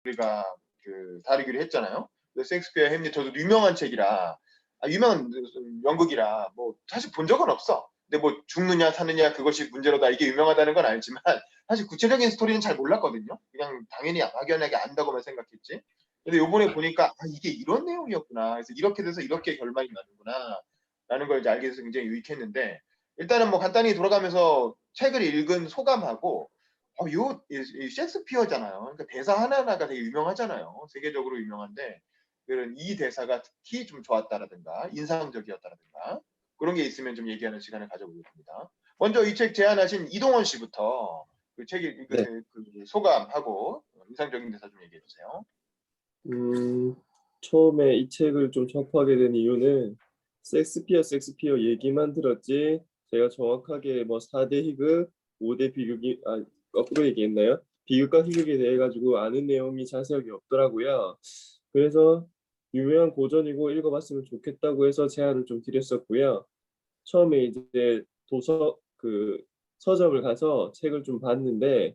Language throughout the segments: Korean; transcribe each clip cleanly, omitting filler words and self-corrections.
우리가 그 다루기로 했잖아요. 셰익스피어 햄릿 저도 유명한 책이라 유명한 연극이라 뭐 사실 본 적은 없어. 근데 뭐 죽느냐 사느냐 그것이 문제로다 이게 유명하다는 건 알지만 사실 구체적인 스토리는 잘 몰랐거든요. 그냥 당연히 막연하게 안다고만 생각했지. 근데 요번에 보니까 이게 이런 내용이었구나. 그래서 이렇게 돼서 이렇게 결말이 나는구나. 라는 걸 이제 알게 돼서 굉장히 유익했는데 일단은 뭐 간단히 돌아가면서 책을 읽은 소감하고 이 셰익스피어잖아요. 그러니까 대사 하나하나가 되게 유명하잖아요. 세계적으로 유명한데 그런 이 대사가 특히 좀 좋았다라든가 인상적이었다라든가 그런 게 있으면 좀 얘기하는 시간을 가져보겠습니다. 먼저 이 책 제안하신 이동원 씨부터 그 책 네. 읽은 그 소감하고 인상적인 대사 좀 얘기해 주세요. 처음에 이 책을 좀 접하게 된 이유는 섹스피어 얘기만 들었지 제가 정확하게 뭐 4대 희극, 5대 비극이 거꾸로 얘기했나요? 비극과 희극에 대해 가지고 아는 내용이 자세하게 없더라고요. 그래서 유명한 고전이고 읽어봤으면 좋겠다고 해서 제안을 좀 드렸었고요. 처음에 이제 도서 그 서점을 가서 책을 좀 봤는데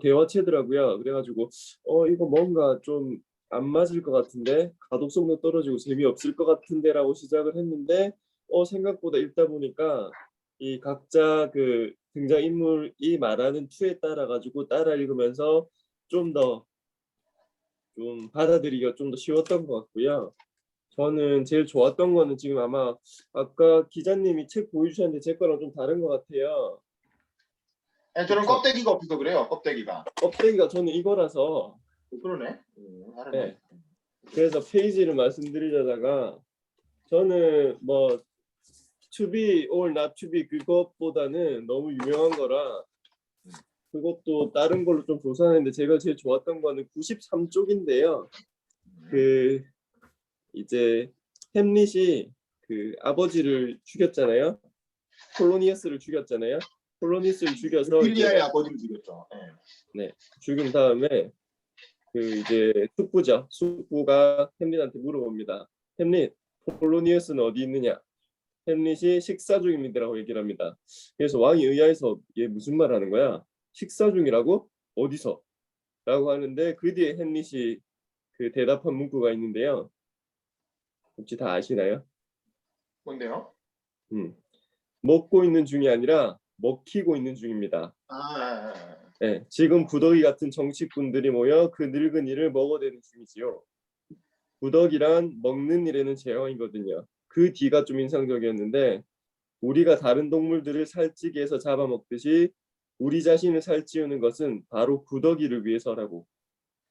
대화체더라고요. 그래가지고 이거 뭔가 좀 안 맞을 것 같은데 가독성도 떨어지고 재미없을 것 같은데라고 시작을 했는데 생각보다 읽다 보니까 이 각자 그 등장인물이 말하는 투에 따라 가지고 따라 읽으면서 좀 더 좀 받아들이기가 좀 더 쉬웠던 것 같고요. 저는 제일 좋았던 거는 지금 아마 아까 기자님이 책 보여주셨는데 제 거랑 좀 다른 것 같아요. 네, 저는 그쵸? 껍데기가 없어서 그래요. 껍데기가. 껍데기가 저는 이거라서 그러네. 다르네. 네. 그래서 페이지를 말씀드리려다가 저는 뭐 to be or not to be 그것보다는 너무 유명한 거라 그것도 다른 걸로 좀 조사했는데 제가 제일 좋았던 거는 93쪽인데요. 그 이제 햄릿이 그 아버지를 죽였잖아요. 폴로니어스를 죽였잖아요. 폴로니어스를 죽여서 이제 필리아의 아버지를 죽였죠. 네, 죽인 다음에 그 이제 숙부가 햄릿한테 물어봅니다. 햄릿, 폴로니어스는 어디 있느냐? 햄릿이 식사 중입니다라고 얘기를 합니다. 그래서 왕이 의아해서 얘 무슨 말 하는 거야? 식사 중이라고? 어디서? 라고 하는데 그 뒤에 햄릿이 그 대답한 문구가 있는데요. 혹시 다 아시나요? 뭔데요? 먹고 있는 중이 아니라 먹히고 있는 중입니다. 아, 네, 지금 구더기 같은 정치꾼들이 모여 그 늙은이를 먹어대는 중이지요. 구더기란 먹는 일에는 제왕이거든요. 그 뒤가 좀 인상적이었는데 우리가 다른 동물들을 살찌게 해서 잡아먹듯이 우리 자신을 살찌우는 것은 바로 구더기를 위해서라고.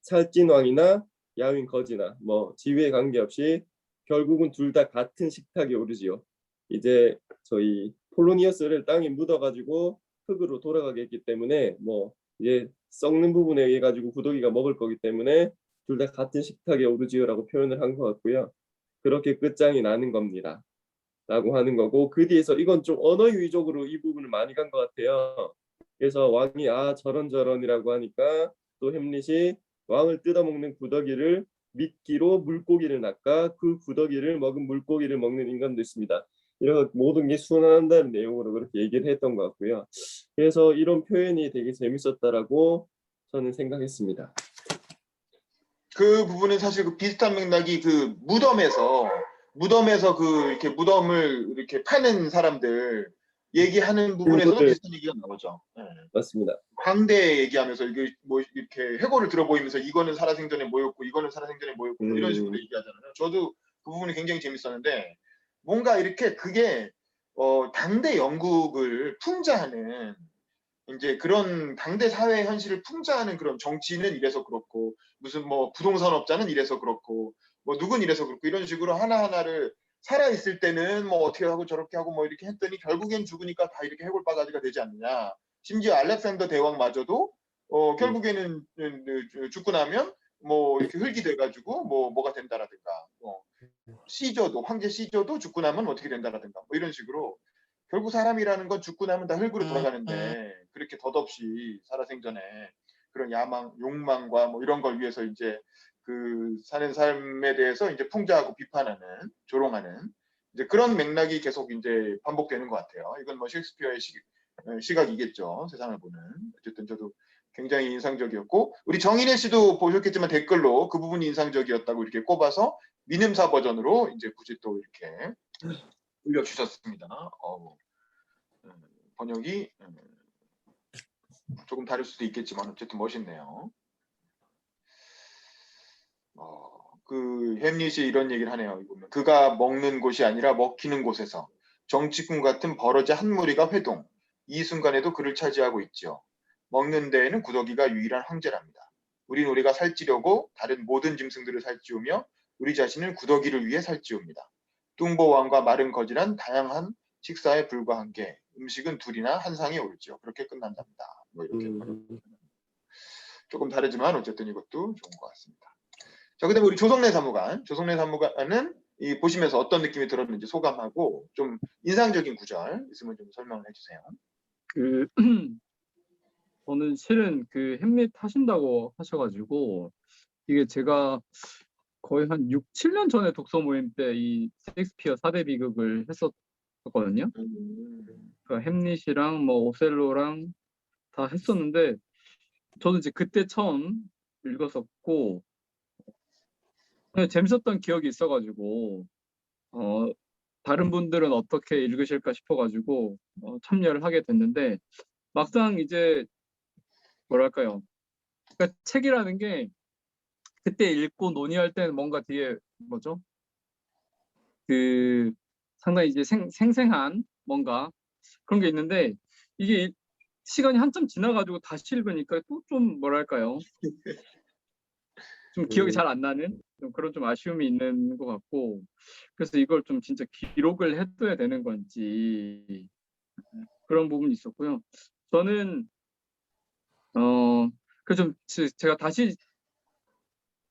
살찐 왕이나 야윈 거지나 뭐 지위에 관계없이 결국은 둘 다 같은 식탁에 오르지요. 이제 저희 폴로니어스를 땅에 묻어가지고 흙으로 돌아가게 했기 때문에 뭐 이제 썩는 부분에 의해 가지고 구더기가 먹을 거기 때문에 둘 다 같은 식탁에 오르지요라고 표현을 한 것 같고요. 그렇게 끝장이 나는 겁니다. 라고 하는 거고 그 뒤에서 이건 좀 언어 유희적으로 이 부분을 많이 간 것 같아요. 그래서 왕이 저런저런이라고 하니까 또 햄릿이 왕을 뜯어먹는 구더기를 미끼로 물고기를 낚아 그 구더기를 먹은 물고기를 먹는 인간도 있습니다. 이런 모든 게 순환한다는 내용으로 그렇게 얘기를 했던 것 같고요. 그래서 이런 표현이 되게 재밌었다라고 저는 생각했습니다. 그 부분은 사실 그 비슷한 맥락이 그 무덤에서 그 이렇게 무덤을 이렇게 파는 사람들 얘기하는 부분에서도 친구들 비슷한 얘기가 나오죠. 맞습니다. 황대 얘기하면서 이게 뭐 이렇게 해골을 들어보이면서 이거는 살아생전에 뭐였고 이거는 살아생전에 뭐였고 뭐 이런 식으로 얘기하잖아요. 저도 그 부분이 굉장히 재밌었는데 뭔가 이렇게 그게 당대 영국을 풍자하는 이제 그런 당대 사회 현실을 풍자하는 그런 정치는 이래서 그렇고 무슨 뭐 부동산 업자는 이래서 그렇고 뭐 누군 이래서 그렇고 이런 식으로 하나하나를 살아 있을 때는 뭐 어떻게 하고 저렇게 하고 뭐 이렇게 했더니 결국엔 죽으니까 다 이렇게 해골바가지가 되지 않느냐. 심지어 알렉산더 대왕마저도 결국에는 죽고 나면 뭐 이렇게 흙이 돼가지고 뭐가 된다라든가 시저도 황제 시저도 죽고 나면 어떻게 된다라든가 뭐 이런 식으로 결국 사람이라는 건 죽고 나면 다 흙으로 돌아가는데 그렇게 덧없이 살아생전에 그런 욕망과 뭐 이런 걸 위해서 이제 그 사는 삶에 대해서 이제 풍자하고 비판하는 조롱하는 이제 그런 맥락이 계속 이제 반복되는 것 같아요. 이건 뭐 셰익스피어의 시각이겠죠. 세상을 보는. 어쨌든 저도 굉장히 인상적이었고 우리 정인혜 씨도 보셨겠지만 댓글로 그 부분이 인상적이었다고 이렇게 꼽아서 민음사 버전으로 이제 굳이 또 이렇게 올려주셨습니다. 번역이 조금 다를 수도 있겠지만 어쨌든 멋있네요. 그 햄릿 씨 이런 얘기를 하네요. 보면 그가 먹는 곳이 아니라 먹히는 곳에서 정치꾼 같은 버러지 한 무리가 회동. 이 순간에도 그를 차지하고 있지요. 먹는 데에는 구더기가 유일한 황제랍니다. 우리가 살찌려고 다른 모든 짐승들을 살찌우며 우리 자신은 구더기를 위해 살찌웁니다. 뚱보왕과 마른 거지란 다양한 식사에 불과한 게 음식은 둘이나 한 상에 올지요. 그렇게 끝난답니다. 뭐 이렇게 조금 다르지만 어쨌든 이것도 좋은 것 같습니다. 자, 그다음에 우리 조성래 사무관은 이 보시면서 어떤 느낌이 들었는지 소감하고 좀 인상적인 구절 있으면 좀 설명을 해주세요. 저는 실은 그 햄릿 하신다고 하셔가지고 이게 제가 거의 한 6, 7년 전에 독서 모임 때 이 셰익스피어 4대 비극을 했었거든요. 그러니까 햄릿이랑 뭐 오셀로랑 다 했었는데 저는 이제 그때 처음 읽었었고 재밌었던 기억이 있어가지고 다른 분들은 어떻게 읽으실까 싶어가지고 참여를 하게 됐는데 막상 이제 뭐랄까요? 그러니까 책이라는 게 그때 읽고 논의할 때는 뭔가 뒤에 뭐죠? 그 상당히 이제 생생한 뭔가 그런 게 있는데 이게 시간이 한참 지나가지고 다시 읽으니까 또 좀 뭐랄까요? 좀 기억이 잘 안 나는 좀 그런 좀 아쉬움이 있는 것 같고 그래서 이걸 좀 진짜 기록을 해둬야 되는 건지 그런 부분이 있었고요. 저는 그래서 좀 제가 다시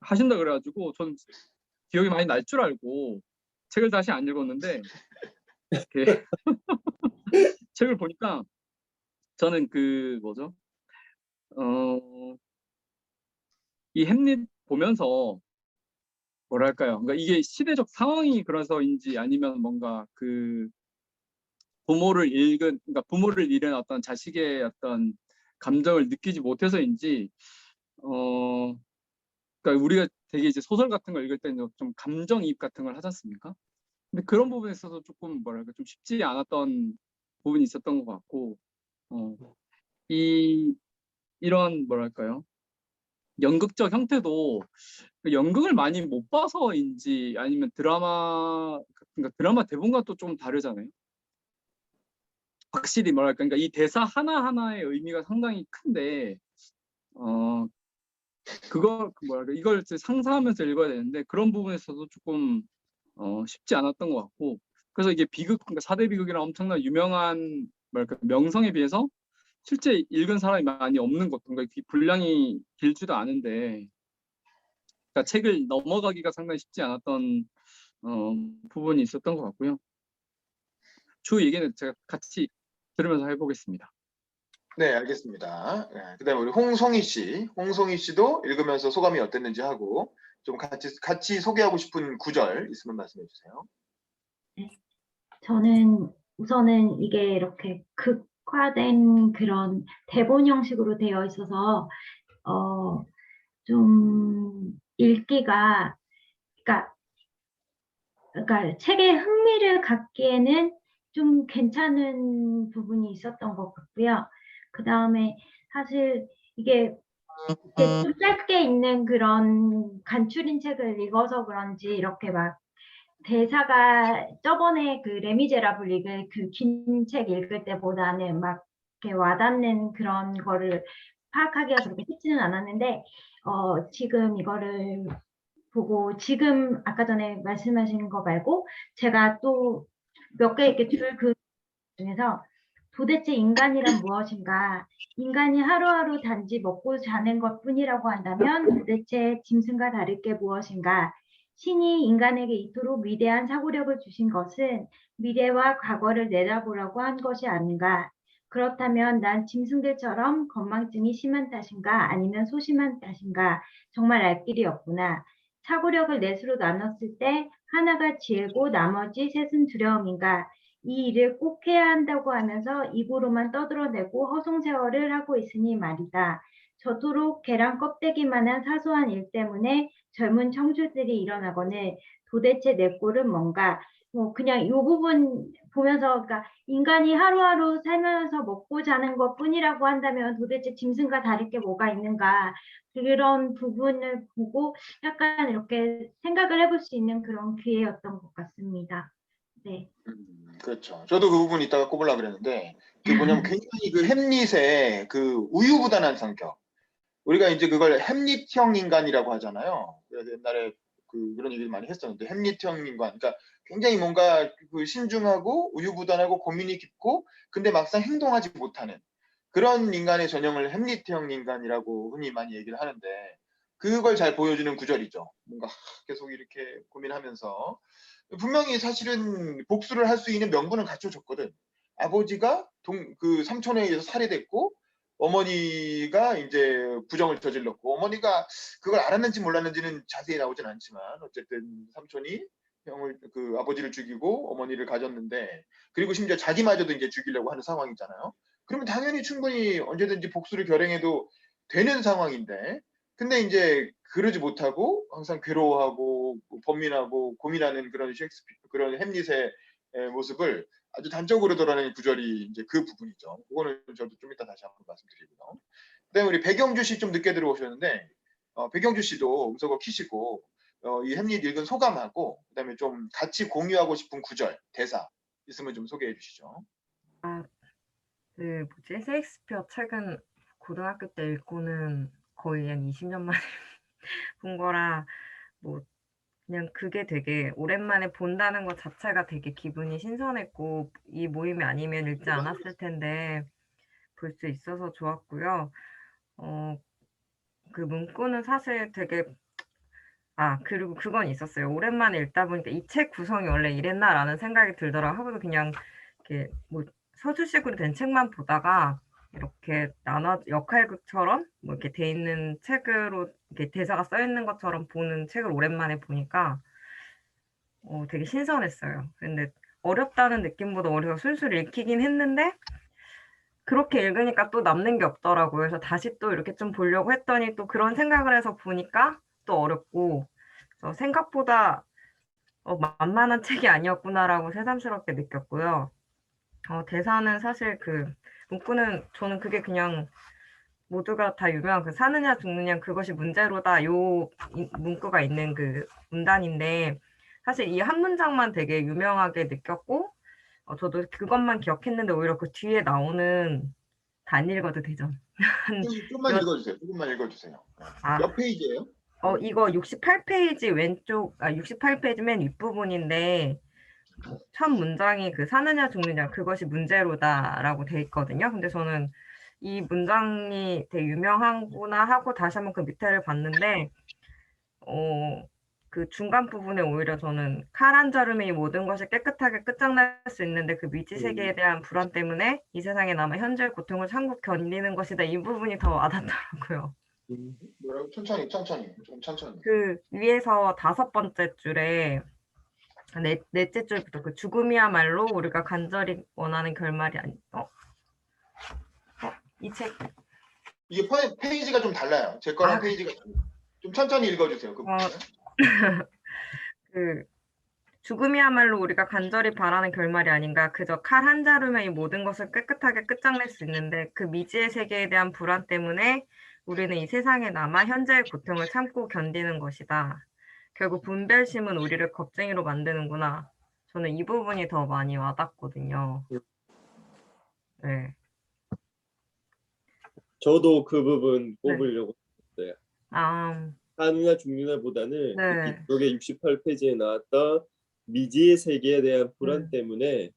하신다 그래가지고 저는 기억이 많이 날 줄 알고 책을 다시 안 읽었는데 이렇게 책을 보니까 저는 그 뭐죠? 이 햄릿 보면서 뭐랄까요? 그러니까 이게 시대적 상황이 그래서인지 아니면 뭔가 그 그러니까 부모를 잃은 어떤 자식의 어떤 감정을 느끼지 못해서인지 그러니까 우리가 되게 이제 소설 같은 걸 읽을 때는 좀 감정이입 같은 걸 하지 않습니까? 근데 그런 부분에 있어서 조금 뭐랄까 좀 쉽지 않았던 부분이 있었던 것 같고 이런 뭐랄까요? 연극적 형태도 연극을 많이 못 봐서인지 아니면 그러니까 드라마 대본과 또 좀 다르잖아요. 확실히 뭐랄까 그러니까 이 대사 하나하나의 의미가 상당히 큰데 뭐랄까 이걸 상상하면서 읽어야 되는데 그런 부분에서도 조금 쉽지 않았던 것 같고 그래서 이게 그러니까 4대 비극이랑 엄청난 유명한 뭐랄까 명성에 비해서 실제 읽은 사람이 많이 없는 것도 그러니까 분량이 길지도 않은데 그러니까 책을 넘어가기가 상당히 쉽지 않았던 부분이 있었던 것 같고요. 주 얘기는 제가 같이 들으면서 해보겠습니다. 네, 알겠습니다. 네, 그다음에 우리 홍송희 씨도 읽으면서 소감이 어땠는지 하고 좀 같이 소개하고 싶은 구절 있으면 말씀해 주세요. 네, 저는 우선은 이게 이렇게 극화된 그런 대본 형식으로 되어 있어서 좀 읽기가 그러니까 책에 흥미를 갖기에는 좀 괜찮은 부분이 있었던 것 같고요. 그 다음에 사실 이게 좀 짧게 있는 그런 간추린 책을 읽어서 그런지 이렇게 막 대사가 저번에 그 레미제라블 읽을 그 긴 책 읽을 때보다는 막 이렇게 와닿는 그런 거를 파악하기가 그렇게 쉽지는 않았는데 지금 이거를 보고 지금 아까 전에 말씀하신 거 말고 제가 또 몇 개 이렇게 줄 그 중에서 도대체 인간이란 무엇인가? 인간이 하루하루 단지 먹고 자는 것뿐이라고 한다면 도대체 짐승과 다를 게 무엇인가? 신이 인간에게 이토록 위대한 사고력을 주신 것은 미래와 과거를 내다보라고 한 것이 아닌가? 그렇다면 난 짐승들처럼 건망증이 심한 탓인가? 아니면 소심한 탓인가? 정말 알 길이 없구나. 사고력을 넷으로 나눴을 때 하나가 지혜고 나머지 셋은 두려움인가? 이 일을 꼭 해야 한다고 하면서 입으로만 떠들어대고 허송세월을 하고 있으니 말이다. 저토록 계란 껍데기만한 사소한 일 때문에 젊은 청주들이 일어나거늘 도대체 내 꼴은 뭔가 뭐 그냥 이 부분 보면서 그러니까 인간이 하루하루 살면서 먹고 자는 것뿐이라고 한다면 도대체 짐승과 다를 게 뭐가 있는가 그런 부분을 보고 약간 이렇게 생각을 해볼 수 있는 그런 기회였던 것 같습니다. 네. 그렇죠. 저도 그 부분 이따가 꼽으려고 그랬는데 그 뭐냐면 굉장히 그 햄릿의 그 우유부단한 성격. 우리가 이제 그걸 햄릿형 인간이라고 하잖아요. 그래서 옛날에 그런 얘기를 많이 했었는데 햄릿형 인간. 그러니까 굉장히 뭔가 그 신중하고 우유부단하고 고민이 깊고 근데 막상 행동하지 못하는 그런 인간의 전형을 햄릿형 인간이라고 흔히 많이 얘기를 하는데 그걸 잘 보여주는 구절이죠. 뭔가 계속 이렇게 고민하면서 분명히 사실은 복수를 할 수 있는 명분은 갖춰졌거든. 아버지가 그 삼촌에 의해서 살해됐고 어머니가 이제 부정을 저질렀고 어머니가 그걸 알았는지 몰랐는지는 자세히 나오진 않지만 어쨌든 삼촌이 그 아버지를 죽이고 어머니를 가졌는데 그리고 심지어 자기마저도 이제 죽이려고 하는 상황이잖아요. 그러면 당연히 충분히 언제든지 복수를 결행해도 되는 상황인데 근데 이제 그러지 못하고 항상 괴로워하고 번민하고 고민하는 그런 셰익스피어 그런 햄릿의 모습을 아주 단적으로 드러내는 구절이 이제 그 부분이죠. 그거는 저도 좀 이따 다시 한번 말씀드리고요. 그다음에 우리 백영주 씨 좀 늦게 들어오셨는데 백영주 씨도 음소거 키시고 이 햄릿 읽은 소감하고 그다음에 좀 같이 공유하고 싶은 구절 대사 있으면 좀 소개해 주시죠. 그 뭐지? 셰익스피어 책은 고등학교 때 읽고는 거의 한 20년 만에 본 거라 뭐 그냥 그게 되게 오랜만에 본다는 것 자체가 되게 기분이 신선했고 이 모임이 아니면 읽지 않았을 텐데 볼 수 있어서 좋았고요. 그 문구는 사실 되게 그리고 그건 있었어요. 오랜만에 읽다 보니까 '이 책 구성이 원래 이랬나?'라는 생각이 들더라고요. 하고도 그냥 이렇게 뭐 서술식으로 된 책만 보다가 이렇게 역할극처럼 뭐 이렇게 돼 있는 책으로 이렇게 대사가 써 있는 것처럼 보는 책을 오랜만에 보니까 되게 신선했어요. 근데 어렵다는 느낌보다 어려서 술술 읽히긴 했는데 그렇게 읽으니까 또 남는 게 없더라고요. 그래서 다시 또 이렇게 좀 보려고 했더니 또 그런 생각을 해서 보니까 또 어렵고 그래서 생각보다 만만한 책이 아니었구나라고 새삼스럽게 느꼈고요. 대사는 사실 그 문구는 저는 그게 그냥 모두가 다 유명한 그 사느냐 죽느냐 그것이 문제로다 요 문구가 있는 그 문단인데 사실 이 한 문장만 되게 유명하게 느꼈고 저도 그것만 기억했는데 오히려 그 뒤에 나오는 다 안 읽어도 되죠. 조금만 읽어주세요. 조금만 읽어주세요. 몇 페이지예요? 이거 68페이지 왼쪽 68페이지 맨 윗부분인데 첫 문장이 그 사느냐 죽느냐 그것이 문제로다라고 돼 있거든요. 근데 저는 이 문장이 되게 유명하구나 하고 다시 한번 그 밑에를 봤는데 그 중간 부분에 오히려 저는 칼 한 자루면 이 모든 것이 깨끗하게 끝장날 수 있는데 그 미지 세계에 대한 불안 때문에 이 세상에 남아 현재의 고통을 참고 견디는 것이다. 이 부분이 더 와닿더라고요. 뭐라고? 천천히 좀 천천히. 그 위에서 5번째 줄에 넷째 줄부터 그 죽음이야말로 우리가 간절히 원하는 결말이 아니. 이 책. 이게 페이지가 좀 달라요. 제 거랑 페이지가 좀 천천히 읽어주세요. 그 그 죽음이야말로 우리가 간절히 바라는 결말이 아닌가. 그저 칼 한 자루면 이 모든 것을 깨끗하게 끝장낼 수 있는데 그 미지의 세계에 대한 불안 때문에 우리는 이 세상에 남아 현재의 고통을 참고 견디는 것이다. 결국 분별심은 우리를 겁쟁이로 만드는구나. 저는 이 부분이 더 많이 와닿거든요. 네. 저도 그 부분 꼽으려고 했어요. 사느냐 죽느냐보다는 네. 뒤쪽에 68페이지에 나왔던 미지의 세계에 대한 불안 때문에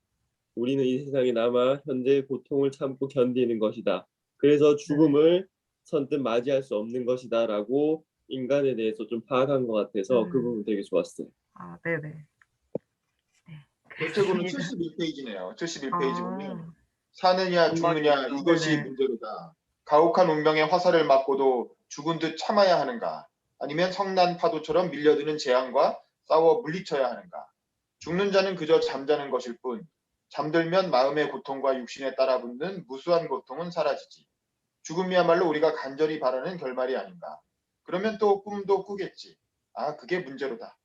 우리는 이 세상에 남아 현재의 고통을 참고 견디는 것이다. 그래서 죽음을 선뜻 맞이할 수 없는 것이다 라고 인간에 대해서 좀 파악한 것 같아서 그 부분 되게 좋았어요. 네네. 대체로는 71페이지네요. 71페이지 보면 사느냐 죽느냐 이것이 문제로다. 가혹한 운명의 화살을 맞고도 죽은 듯 참아야 하는가? 아니면 성난 파도처럼 밀려드는 재앙과 싸워 물리쳐야 하는가? 죽는 자는 그저 잠자는 것일 뿐 잠들면 마음의 고통과 육신에 따라붙는 무수한 고통은 사라지지. 죽음이야말로 우리가 간절히 바라는 결말이 아닌가. 그러면 또 꿈도 꾸겠지. 아, 그게 문제로다.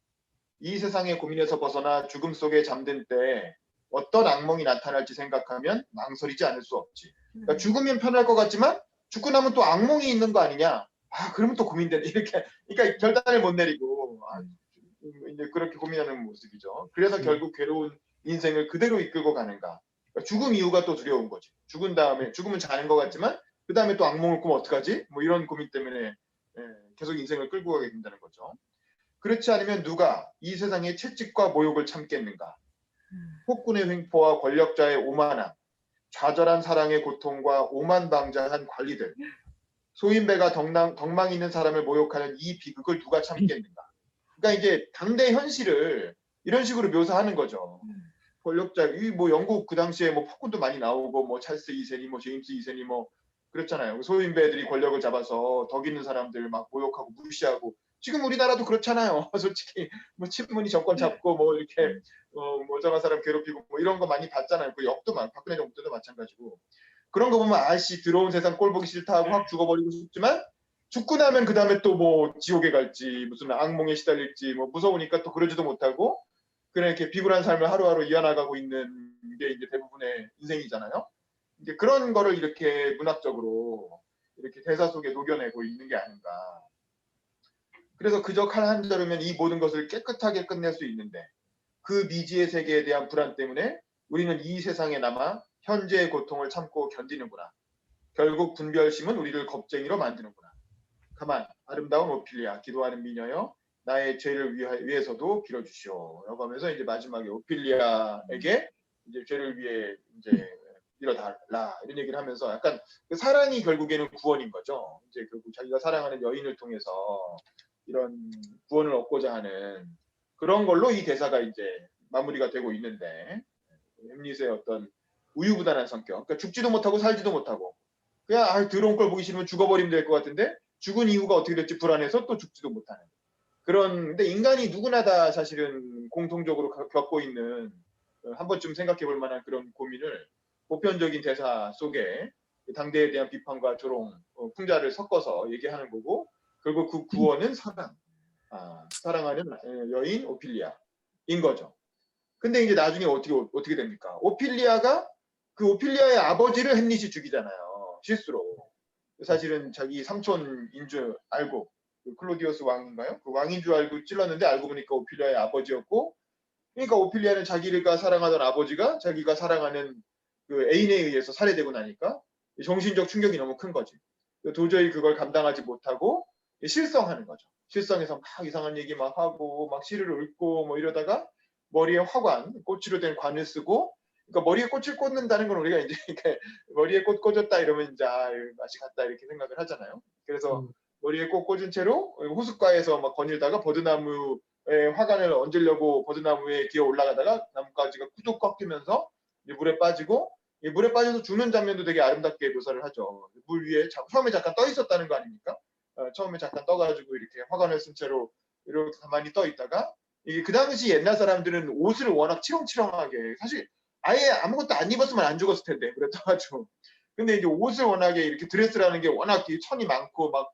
이 세상의 고민에서 벗어나 죽음 속에 잠든 때 어떤 악몽이 나타날지 생각하면 망설이지 않을 수 없지. 그러니까 죽으면 편할 것 같지만 죽고 나면 또 악몽이 있는 거 아니냐. 아, 그러면 또 고민되네. 이렇게. 그러니까 결단을 못 내리고 이제 그렇게 고민하는 모습이죠. 그래서 결국 괴로운 인생을 그대로 이끌고 가는가. 그러니까 죽음 이후가 또 두려운 거지. 죽은 다음에 죽으면 자는 것 같지만 그 다음에 또 악몽을 꾸면 어떡하지? 뭐 이런 고민 때문에 계속 인생을 끌고 가게 된다는 거죠. 그렇지 않으면 누가 이 세상의 채찍과 모욕을 참겠는가? 폭군의 횡포와 권력자의 오만함, 좌절한 사랑의 고통과 오만방자한 관리들, 소인배가 덕망 있는 사람을 모욕하는 이 비극을 누가 참겠는가? 그러니까 이제 당대 현실을 이런 식으로 묘사하는 거죠. 권력자, 이 뭐 영국 그 당시에 뭐 폭군도 많이 나오고 뭐 찰스 2세니 뭐 제임스 2세니 뭐 그랬잖아요. 소인배들이 권력을 잡아서 덕 있는 사람들 막 모욕하고 무시하고 지금 우리나라도 그렇잖아요. 솔직히 뭐 친문이 정권 잡고 뭐 이렇게 뭐 저런 사람 괴롭히고 뭐 이런 거 많이 봤잖아요. 그 역도 박근혜 정부 때도 마찬가지고 그런 거 보면 아씨 들어온 세상 꼴 보기 싫다 하고 확 죽어버리고 싶지만 죽고 나면 그 다음에 또 뭐 지옥에 갈지 무슨 악몽에 시달릴지 뭐 무서우니까 또 그러지도 못하고 그냥 이렇게 비굴한 삶을 하루하루 이어나가고 있는 게 이제 대부분의 인생이잖아요. 이제 그런 거를 이렇게 문학적으로 이렇게 대사 속에 녹여내고 있는 게 아닌가. 그래서 그저 칼 한 자루면 이 모든 것을 깨끗하게 끝낼 수 있는데 그 미지의 세계에 대한 불안 때문에 우리는 이 세상에 남아 현재의 고통을 참고 견디는구나. 결국 분별심은 우리를 겁쟁이로 만드는구나. 가만 아름다운 오피리아 기도하는 미녀여 나의 죄를 위해서도 빌어주시오. 라고 하면서 이제 마지막에 오피리아에게 이제 죄를 위해 이제 빌어달라 이런 얘기를 하면서 약간 그 사랑이 결국에는 구원인 거죠. 이제 결국 자기가 사랑하는 여인을 통해서 이런 구원을 얻고자 하는 그런 걸로 이 대사가 이제 마무리가 되고 있는데 햄릿의 어떤 우유부단한 성격. 그러니까 죽지도 못하고 살지도 못하고 그냥 더러운 걸 보기 싫으면 죽어버리면 될 것 같은데 죽은 이후가 어떻게 될지 불안해서 또 죽지도 못하는 그런. 근데 인간이 누구나 다 사실은 공통적으로 겪고 있는 한 번쯤 생각해 볼 만한 그런 고민을 보편적인 대사 속에 당대에 대한 비판과 조롱, 풍자를 섞어서 얘기하는 거고 결국 그 구원은 사랑, 사랑하는 여인 오피리아인 거죠. 근데 이제 나중에 어떻게 됩니까? 오피리아가 그 오피리아의 아버지를 햄릿이 죽이잖아요. 실수로. 사실은 자기 삼촌인 줄 알고 그 클로디우스 왕인가요? 그 왕인 줄 알고 찔렀는데 알고 보니까 오피리아의 아버지였고 그러니까 오피리아는 자기가 사랑하던 아버지가 자기가 사랑하는 그 애인에 의해서 살해되고 나니까 정신적 충격이 너무 큰 거지. 도저히 그걸 감당하지 못하고 실성하는 거죠. 실성해서 막 이상한 얘기 막 하고 막 시를 읊고 뭐 이러다가 머리에 화관, 꽃으로 된 관을 쓰고 그러니까 머리에 꽃을 꽂는다는 건 우리가 이제 머리에 꽃 꽂았다 이러면 이제 맛이 갔다 이렇게 생각을 하잖아요. 그래서 머리에 꽃 꽂은 채로 호숫가에서 막 거닐다가 버드나무에 화관을 얹으려고 버드나무에 기어 올라가다가 나뭇가지가 구독 꺾이면서 물에 빠지고 물에 빠져서 죽는 장면도 되게 아름답게 묘사를 하죠. 물 위에 처음에 잠깐 떠 있었다는 거 아닙니까? 처음에 잠깐 떠가지고 이렇게 화관을 쓴 채로 이렇게 가만히 떠 있다가 이게 그 당시 옛날 사람들은 옷을 워낙 치렁치렁하게 사실 아예 아무것도 안 입었으면 안 죽었을 텐데 그랬다가지고 근데 이제 옷을 워낙에 이렇게 드레스라는 게 워낙 천이 많고 막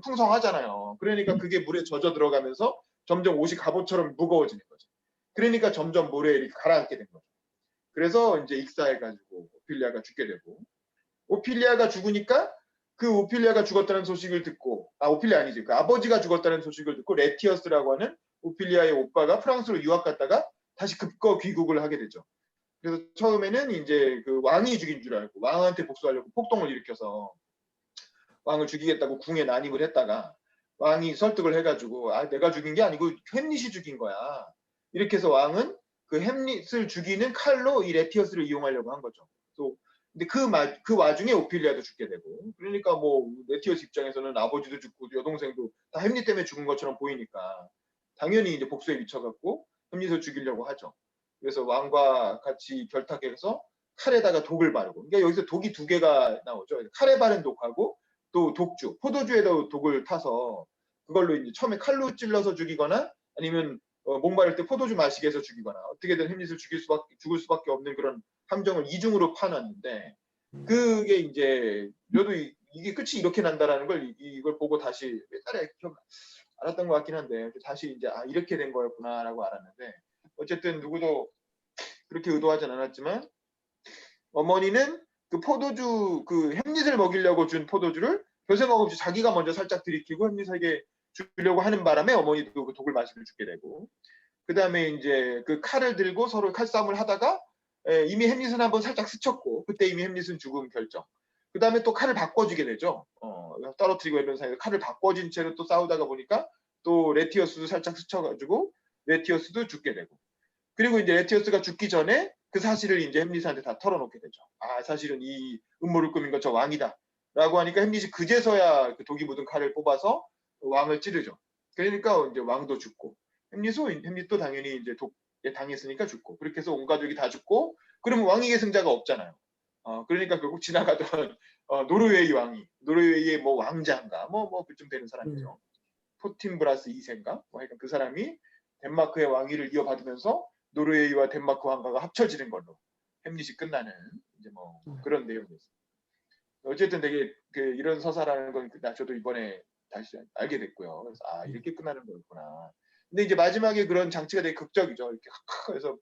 풍성하잖아요. 그러니까 그게 물에 젖어 들어가면서 점점 옷이 갑옷처럼 무거워지는 거죠. 그러니까 점점 물에 이렇게 가라앉게 된 거죠. 그래서 이제 익사해가지고 오피리아가 죽게 되고 오피리아가 죽으니까 그 오피리아가 죽었다는 소식을 듣고 오피리아 아니지 그 아버지가 죽었다는 소식을 듣고 레티어스라고 하는 오피리아의 오빠가 프랑스로 유학 갔다가 다시 급거 귀국을 하게 되죠. 그래서 처음에는 이제 그 왕이 죽인 줄 알고 왕한테 복수하려고 폭동을 일으켜서 왕을 죽이겠다고 궁에 난입을 했다가 왕이 설득을 해가지고 내가 죽인 게 아니고 햄릿이 죽인 거야. 이렇게 해서 왕은 그 햄릿을 죽이는 칼로 이 레티어스를 이용하려고 한 거죠. 또 근데 그 와중에 오피리아도 죽게 되고 그러니까 뭐 레티어스 입장에서는 아버지도 죽고 여동생도 다 햄릿 때문에 죽은 것처럼 보이니까 당연히 이제 복수에 미쳐갖고 햄릿을 죽이려고 하죠. 그래서 왕과 같이 결탁해서 칼에다가 독을 바르고 그러니까 여기서 독이 두 개가 나오죠. 칼에 바른 독하고 또 독주, 포도주에도 독을 타서 그걸로 이제 처음에 칼로 찔러서 죽이거나 아니면 목마를 때 포도주 마시게 해서 죽이거나 어떻게든 햄릿을 죽을 수밖에 없는 그런 함정을 이중으로 파놨는데 그게 이제 저도 이게 끝이 이렇게 난다라는 걸 이걸 보고 다시 옛날에 좀 알았던 것 같긴 한데 다시 이제 아 이렇게 된 거였구나라고 알았는데 어쨌든 누구도 그렇게 의도하진 않았지만 어머니는 그 포도주 그 햄릿을 먹이려고 준 포도주를 별 생각 없이 자기가 먼저 살짝 들이키고 햄릿에게 주려고 하는 바람에 어머니도 그 독을 마시고 죽게 되고 그 다음에 이제 그 칼을 들고 서로 칼싸움을 하다가 이미 햄릿은 한번 살짝 스쳤고 그때 이미 햄릿은 죽음 결정. 그 다음에 또 칼을 바꿔주게 되죠. 떨어뜨리고 이런 사이에 칼을 바꿔진 채로 또 싸우다가 보니까 또 레티어스도 살짝 스쳐가지고 레티어스도 죽게 되고 그리고 이제 레티어스가 죽기 전에 그 사실을 이제 햄릿한테 다 털어놓게 되죠. 아 사실은 이 음모를 꾸민 건 저 왕이다. 라고 하니까 햄릿이 그제서야 그 독이 묻은 칼을 뽑아서 왕을 찌르죠. 그러니까 이제 왕도 죽고 햄릿도 당연히 이제 독에 당했으니까 죽고 그렇게 해서 온 가족이 다 죽고 그러면 왕위 계승자가 없잖아요. 그러니까 결국 지나가던 노르웨이 왕이 노르웨이의 뭐 왕자인가 뭐 그쯤 되는 사람이죠. 포틴브라스 2세인가 뭐 하여간 그 사람이 덴마크의 왕위를 이어받으면서 노르웨이와 덴마크 왕가가 합쳐지는 걸로 햄릿이 끝나는 이제 뭐 그런 내용이었어요. 어쨌든 되게 그 이런 서사라는 건 저도 이번에 다시 알게 됐고요. 그래서 아 이렇게 끝나는 거였구나. 근데 이제 마지막에 그런 장치가 되게 극적이죠. 이렇게 그래서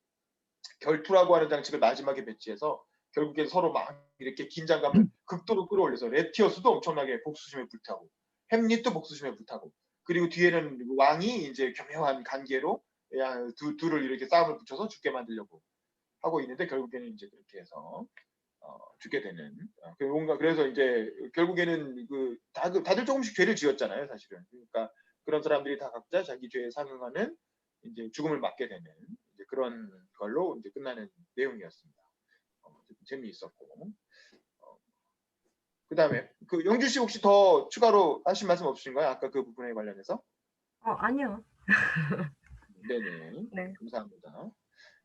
결투라고 하는 장치를 마지막에 배치해서 결국에 서로 막 이렇게 긴장감을 극도로 끌어올려서 레티어스도 엄청나게 복수심에 불타고 햄릿도 복수심에 불타고 그리고 뒤에는 왕이 이제 교묘한 관계로 둘을 이렇게 싸움을 붙여서 죽게 만들려고 하고 있는데 결국에는 이제 그렇게 해서 죽게 되는 뭔가 그래서 이제 결국에는 다들 조금씩 죄를 지었잖아요 사실은. 그러니까 그런 사람들이 다 각자 자기 죄에 상응하는 이제 죽음을 맞게 되는 이제 그런 걸로 이제 끝나는 내용이었습니다. 재미있었고 그다음에 그 영주 씨 혹시 더 추가로 하신 말씀 없으신가요? 아까 그 부분에 관련해서? 아니요. 네네. 네. 감사합니다.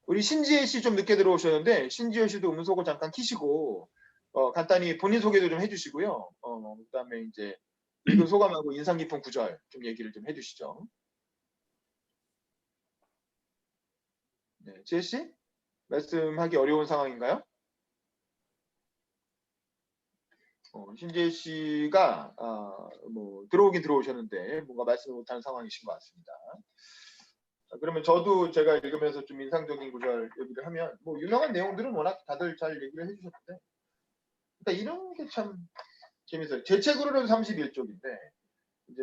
우리 신지혜 씨 좀 늦게 들어오셨는데 신지혜 씨도 음소거 잠깐 키시고 간단히 본인 소개도 좀 해주시고요. 그다음에 이제 읽은 소감하고 인상 깊은 구절 좀 얘기를 좀 해주시죠. 네, 지혜 씨 말씀하기 어려운 상황인가요? 신지혜 씨가 뭐 들어오긴 들어오셨는데 뭔가 말씀을 못하는 상황이신 것 같습니다. 자, 그러면 저도 제가 읽으면서 좀 인상적인 구절 얘기를 하면 뭐 유명한 내용들은 워낙 다들 잘 얘기를 해주셨는데 그러니까 이런 게 참 재밌어요. 제 책으로는 31쪽인데 이제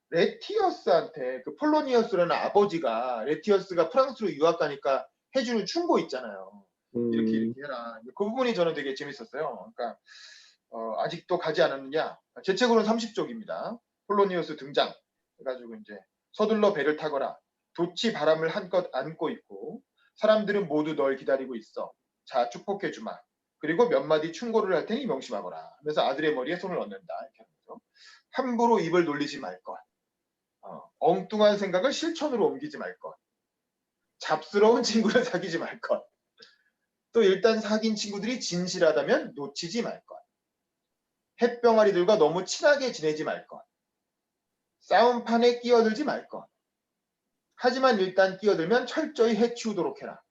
레티어스한테 그 폴로니어스라는 아버지가 레티어스가 프랑스로 유학 가니까 해주는 충고 있잖아요. 이렇게 해라. 그 부분이 저는 되게 재밌었어요. 그러니까 아직도 가지 않았느냐? 제 책으로는 30쪽입니다. 폴로니어스 등장. 해가지고 이제 서둘러 배를 타거라. 돛이 바람을 한껏 안고 있고 사람들은 모두 널 기다리고 있어. 자 축복해 주마. 그리고 몇 마디 충고를 할 테니 명심하거라. 하면서 아들의 머리에 손을 얹는다. 이렇게 하는 거죠. 함부로 입을 놀리지 말 것. 엉뚱한 생각을 실천으로 옮기지 말 것. 잡스러운 친구를 사귀지 말 것. 또 일단 사귄 친구들이 진실하다면 놓치지 말 것. 햇병아리들과 너무 친하게 지내지 말 것. 싸움판에 끼어들지 말 것. 하지만 일단 끼어들면 철저히 해치우도록 해라.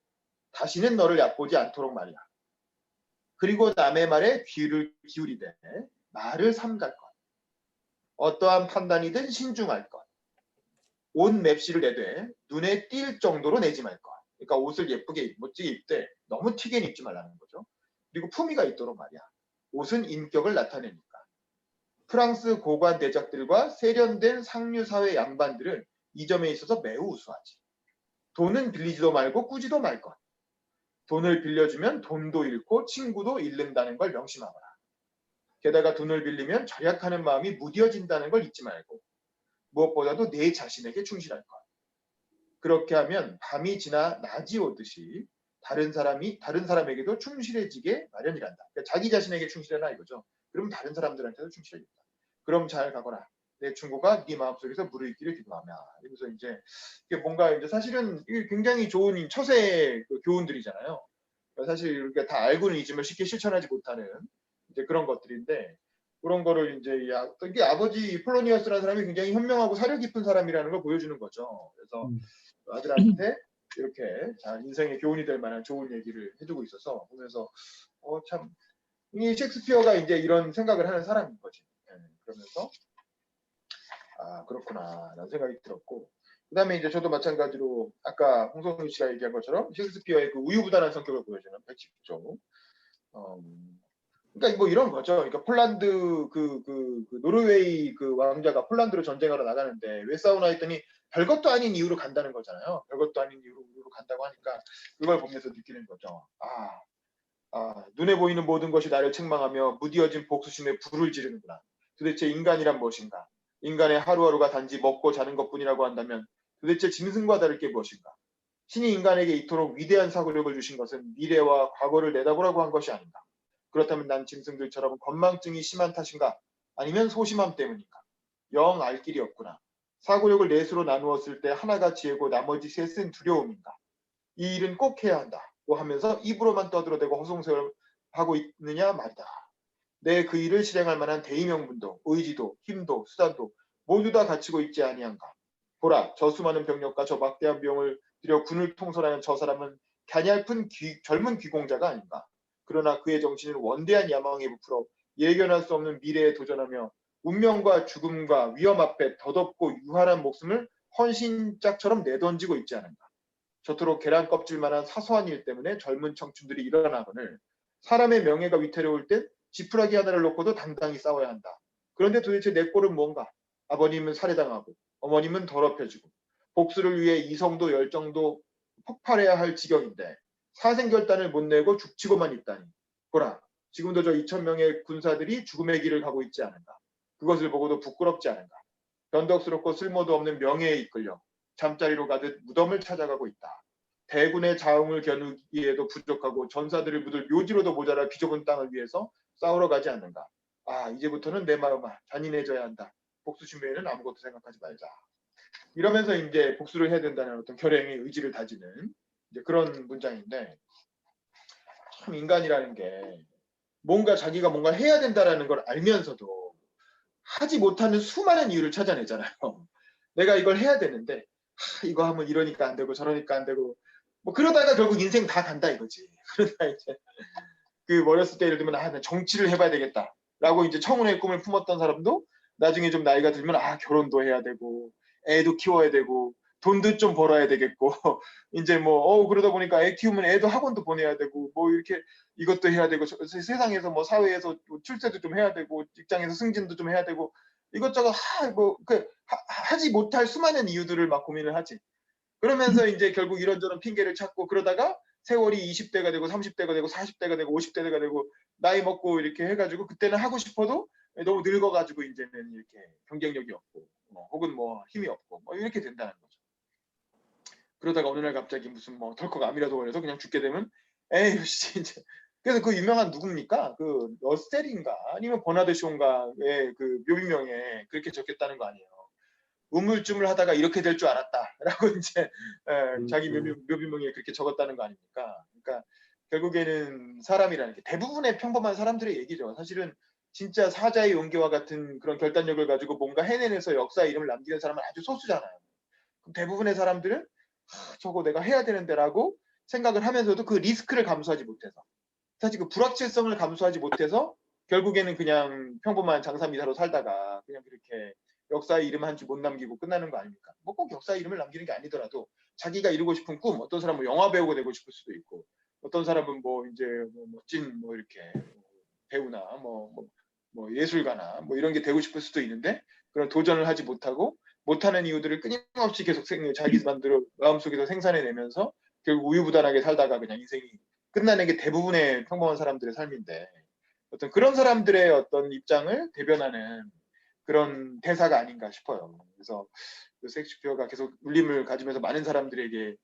다시는 너를 얕보지 않도록 말이야. 그리고 남의 말에 귀를 기울이되 말을 삼갈 것. 어떠한 판단이든 신중할 것. 옷 맵시를 내되 눈에 띌 정도로 내지 말 것. 그러니까 옷을 예쁘게 멋지게 입되 너무 튀게 입지 말라는 거죠. 그리고 품위가 있도록 말이야. 옷은 인격을 나타내니까. 프랑스 고관 대작들과 세련된 상류사회 양반들은 이 점에 있어서 매우 우수하지. 돈은 빌리지도 말고 꾸지도 말 것. 돈을 빌려주면 돈도 잃고 친구도 잃는다는 걸 명심하거라. 게다가 돈을 빌리면 절약하는 마음이 무뎌진다는 걸 잊지 말고 무엇보다도 내 자신에게 충실할 것. 그렇게 하면 밤이 지나 낮이 오듯이 다른 사람에게도 충실해지게 마련이란다. 그러니까 자기 자신에게 충실해라 이거죠. 그럼 다른 사람들한테도 충실해진다. 그럼 잘 가거라. 내 충고가 네 마음속에서 무르익기를 기도하며. 그래서 이제 이게 뭔가 이제 사실은 이게 굉장히 좋은 처세 교훈들이잖아요. 사실 이렇게 다 알고는 있지만 쉽게 실천하지 못하는 이제 그런 것들인데 그런 거를 이제 이게 아버지 폴로니어스라는 사람이 굉장히 현명하고 사려 깊은 사람이라는 걸 보여주는 거죠. 그래서 아들한테 이렇게 자 인생의 교훈이 될 만한 좋은 얘기를 해주고 있어서 보면서 참 이 셰익스피어가 이제 이런 생각을 하는 사람인 거지. 그러면서 아 그렇구나 라는 생각이 들었고, 그다음에 이제 저도 마찬가지로 아까 홍성윤 씨가 얘기한 것처럼 셰익스피어의 그 우유부단한 성격을 보여주는 110조. 그러니까 뭐 이런 거죠. 그러니까 폴란드 그 노르웨이 그 왕자가 폴란드로 전쟁하러 나가는데 왜 싸우나 했더니 별것도 아닌 이유로 간다는 거잖아요. 별것도 아닌 이유로 간다고 하니까 그걸 보면서 느끼는 거죠. 눈에 보이는 모든 것이 나를 책망하며 무디어진 복수심에 불을 지르는구나. 도대체 인간이란 무엇인가? 인간의 하루하루가 단지 먹고 자는 것뿐이라고 한다면 도대체 짐승과 다를 게 무엇인가? 신이 인간에게 이토록 위대한 사고력을 주신 것은 미래와 과거를 내다보라고 한 것이 아닌가? 그렇다면 난 짐승들처럼 건망증이 심한 탓인가? 아니면 소심함 때문인가? 영 알 길이 없구나. 사고력을 넷으로 나누었을 때 하나가 지혜고 나머지 셋은 두려움인가? 이 일은 꼭 해야 한다고 하면서 입으로만 떠들어대고 허송세월하고 있느냐 말이다. 내 그 일을 실행할 만한 대의명분도 의지도 힘도 수단도 모두 다 갖추고 있지 아니한가. 보라, 저 수많은 병력과 저 막대한 비용을 들여 군을 통솔하는 저 사람은 갸냘픈 젊은 귀공자가 아닌가. 그러나 그의 정신은 원대한 야망에 부풀어 예견할 수 없는 미래에 도전하며 운명과 죽음과 위험 앞에 더덥고 유한한 목숨을 헌신짝처럼 내던지고 있지 않은가. 저토록 계란 껍질만한 사소한 일 때문에 젊은 청춘들이 일어나거늘 사람의 명예가 위태로울 땐 지푸라기 하나를 놓고도 당당히 싸워야 한다. 그런데 도대체 내 꼴은 뭔가? 아버님은 살해당하고 어머님은 더럽혀지고 복수를 위해 이성도 열정도 폭발해야 할 지경인데 사생결단을 못 내고 죽치고만 있다니. 보라, 지금도 저 2,000명의 군사들이 죽음의 길을 가고 있지 않은가. 그것을 보고도 부끄럽지 않은가. 변덕스럽고 쓸모도 없는 명예에 이끌려 잠자리로 가듯 무덤을 찾아가고 있다. 대군의 자웅을 겨누기에도 부족하고 전사들을 묻을 묘지로도 모자랄 비좁은 땅을 위해서 싸우러 가지 않는가. 이제부터는 내 마음아 잔인해져야 한다. 복수심 외에는 아무것도 생각하지 말자. 이러면서 이제 복수를 해야 된다는 어떤 결행의 의지를 다지는 이제 그런 문장인데, 참 인간이라는 게 뭔가 자기가 뭔가 해야 된다라는 걸 알면서도 하지 못하는 수많은 이유를 찾아내잖아요. 내가 이걸 해야 되는데 이거 하면 이러니까 안 되고 저러니까 안 되고 뭐 그러다가 결국 인생 다 간다 이거지. 그러다 이제 그 어렸을 때 예를 들면 나 정치를 해봐야 되겠다라고 이제 청운의 꿈을 품었던 사람도 나중에 좀 나이가 들면 결혼도 해야 되고 애도 키워야 되고 돈도 좀 벌어야 되겠고 이제 뭐 그러다 보니까 애 키우면 애도 학원도 보내야 되고 뭐 이렇게 이것도 해야 되고 세상에서 뭐 사회에서 출세도 좀 해야 되고 직장에서 승진도 좀 해야 되고 이것저것 하지 못할 수많은 이유들을 막 고민을 하지. 그러면서 이제 결국 이런저런 핑계를 찾고 그러다가 세월이 20대가 되고 30대가 되고 40대가 되고 50대가 되고 나이 먹고 이렇게 해가지고 그때는 하고 싶어도 너무 늙어가지고 이제는 이렇게 경쟁력이 없고 혹은 뭐 힘이 없고 뭐 이렇게 된다는 거죠. 그러다가 어느 날 갑자기 무슨 뭐 덜컥 암이라도 걸려서 그냥 죽게 되면 에이 씨 이제. 그래서 그 유명한 누굽니까? 그 러셀인가 아니면 버나드 쇼인가의 그 묘비명에 그렇게 적혔다는 거 아니에요. 우물쭈물 하다가 이렇게 될 줄 알았다라고 이제 자기 묘비명에 그렇게 적었다는 거 아닙니까? 그러니까 결국에는 사람이라는 게 대부분의 평범한 사람들의 얘기죠. 사실은 진짜 사자의 용기와 같은 그런 결단력을 가지고 뭔가 해내면서 역사에 이름을 남기는 사람은 아주 소수잖아요. 그럼 대부분의 사람들은 저거 내가 해야 되는데라고 생각을 하면서도 그 리스크를 감수하지 못해서 사실 그 불확실성을 감수하지 못해서 결국에는 그냥 평범한 장사미사로 살다가 그냥 그렇게 역사의 이름 한 줄 못 남기고 끝나는 거 아닙니까? 뭐 꼭 역사의 이름을 남기는 게 아니더라도 자기가 이루고 싶은 꿈, 어떤 사람은 영화 배우가 되고 싶을 수도 있고, 어떤 사람은 뭐 이제 뭐 멋진 뭐 이렇게 배우나 뭐 예술가나 뭐 이런 게 되고 싶을 수도 있는데 그런 도전을 하지 못하는 이유들을 끊임없이 계속 자기 마음속에서 생산해내면서 결국 우유부단하게 살다가 그냥 인생이 끝나는 게 대부분의 평범한 사람들의 삶인데 어떤 그런 사람들의 어떤 입장을 대변하는 그런 대사가 아닌가 싶어요. 그래서 그 셰익스피어가 계속 울림을 가지면서 많은 사람들에게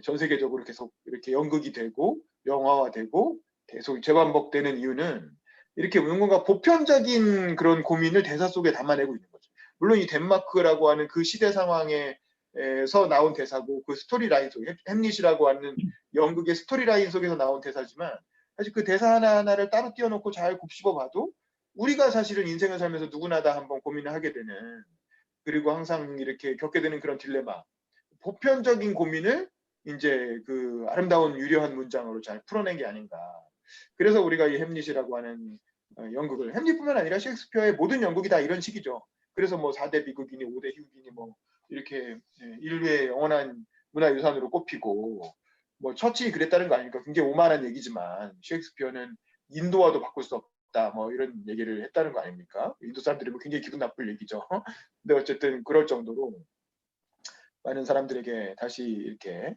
전 세계적으로 계속 이렇게 연극이 되고 영화화되고 계속 재반복되는 이유는 이렇게 뭔가 보편적인 그런 고민을 대사 속에 담아내고 있는 거죠. 물론 이 덴마크라고 하는 그 시대 상황에서 나온 대사고 그 스토리라인 속에 햄릿이라고 하는 연극의 스토리라인 속에서 나온 대사지만 사실 그 대사 하나하나를 따로 띄워놓고 잘 곱씹어봐도 우리가 사실은 인생을 살면서 누구나 다 한번 고민을 하게 되는 그리고 항상 이렇게 겪게 되는 그런 딜레마 보편적인 고민을 이제 그 아름다운 유려한 문장으로 잘 풀어낸 게 아닌가 그래서 우리가 이 햄릿이라고 하는 연극을, 햄릿뿐만 아니라 셰익스피어의 모든 연극이 다 이런 식이죠. 그래서 뭐 4대 비극이니 5대 희극이니 뭐 이렇게 인류의 영원한 문화유산으로 꼽히고, 뭐 처칠이 그랬다는 거 아닙니까? 굉장히 오만한 얘기지만 셰익스피어는 인도와도 바꿀 수 없다 뭐 이런 얘기를 했다는 거 아닙니까? 인도 사람들이 뭐 굉장히 기분 나쁠 얘기죠. 근데 어쨌든 그럴 정도로 많은 사람들에게 다시 이렇게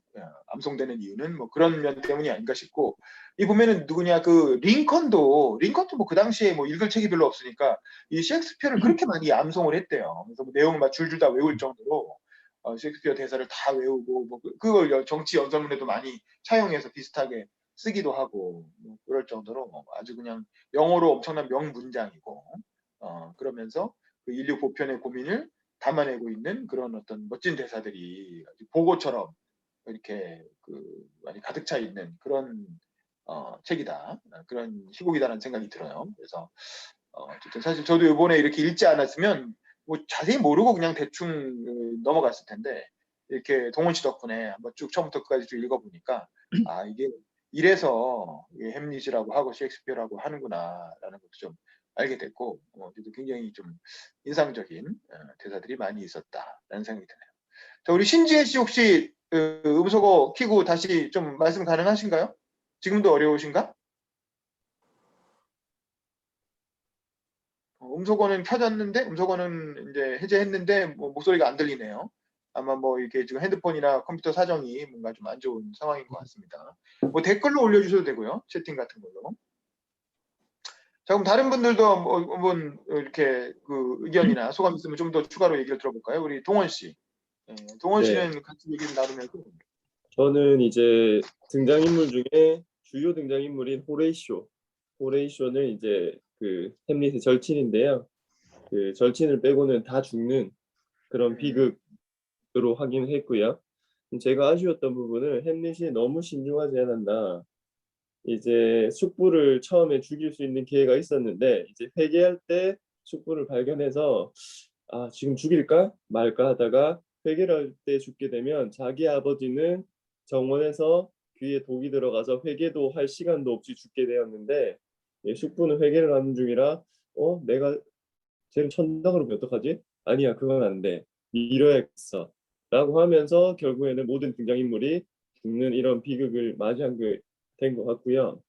암송되는 이유는 뭐 그런 면 때문이 아닌가 싶고, 이 보면은 누구냐, 그 링컨도 뭐 그 당시에 뭐 읽을 책이 별로 없으니까 이 셰익스피어를 그렇게 많이 암송을 했대요. 그래서 뭐 내용을 막 줄줄 다 외울 정도로 셰익스피어 대사를 다 외우고, 뭐 그걸 정치 연설문에도 많이 차용해서 비슷하게 쓰기도 하고, 뭐 그럴 정도로 아주 그냥 영어로 엄청난 명문장이고, 그러면서 그 인류 보편의 고민을 담아내고 있는 그런 어떤 멋진 대사들이 아주 보고처럼 이렇게 많이 가득 차 있는 그런 책이다, 그런 희곡이다라는 생각이 들어요. 그래서 어쨌든 사실 저도 이번에 이렇게 읽지 않았으면 뭐 자세히 모르고 그냥 대충 넘어갔을 텐데, 이렇게 동원 씨 덕분에 한번 쭉 처음부터 끝까지 쭉 읽어보니까 아, 이게 이래서 햄릿이라고 하고 셰익스피어라고 하는구나라는 것도 좀 알게 됐고, 굉장히 좀 인상적인 대사들이 많이 있었다라는 생각이 드네요. 자, 우리 신지혜 씨 혹시 음소거 키고 다시 좀 말씀 가능하신가요? 지금도 어려우신가? 음소거는 켜졌는데, 음소거는 이제 해제했는데 뭐 목소리가 안 들리네요. 아마 뭐 이렇게 지금 핸드폰이나 컴퓨터 사정이 뭔가 좀 안 좋은 상황인 것 같습니다. 뭐 댓글로 올려주셔도 되고요, 채팅 같은 걸로. 자, 그럼 다른 분들도 한번 이렇게 그 의견이나 소감 있으면 좀 더 추가로 얘기를 들어볼까요? 우리 동원 씨. 동원 네. 씨는 같이 얘기를 나누면서. 저는 이제 등장인물 중에 주요 등장인물인 호레이쇼는 이제 그 햄릿의 절친인데요. 그 절친을 빼고는 다 죽는 그런 비극으로 하긴 했고요. 제가 아쉬웠던 부분은 햄릿이 너무 신중하지 않았나. 이제 숙부를 처음에 죽일 수 있는 기회가 있었는데, 이제 회개할 때 숙부를 발견해서 아, 지금 죽일까 말까 하다가 회개를 할 때 죽게 되면 자기 아버지는 정원에서 귀에 독이 들어가서 회개도 할 시간도 없이 죽게 되었는데, 숙부는 회개를 하는 중이라 내가 쟤를 천당으로 보면 어떡하지? 아니야, 그건 안 돼. 밀어야겠어. 라고 하면서 결국에는 모든 등장인물이 죽는 이런 비극을 맞이한 게 된 것 같고요.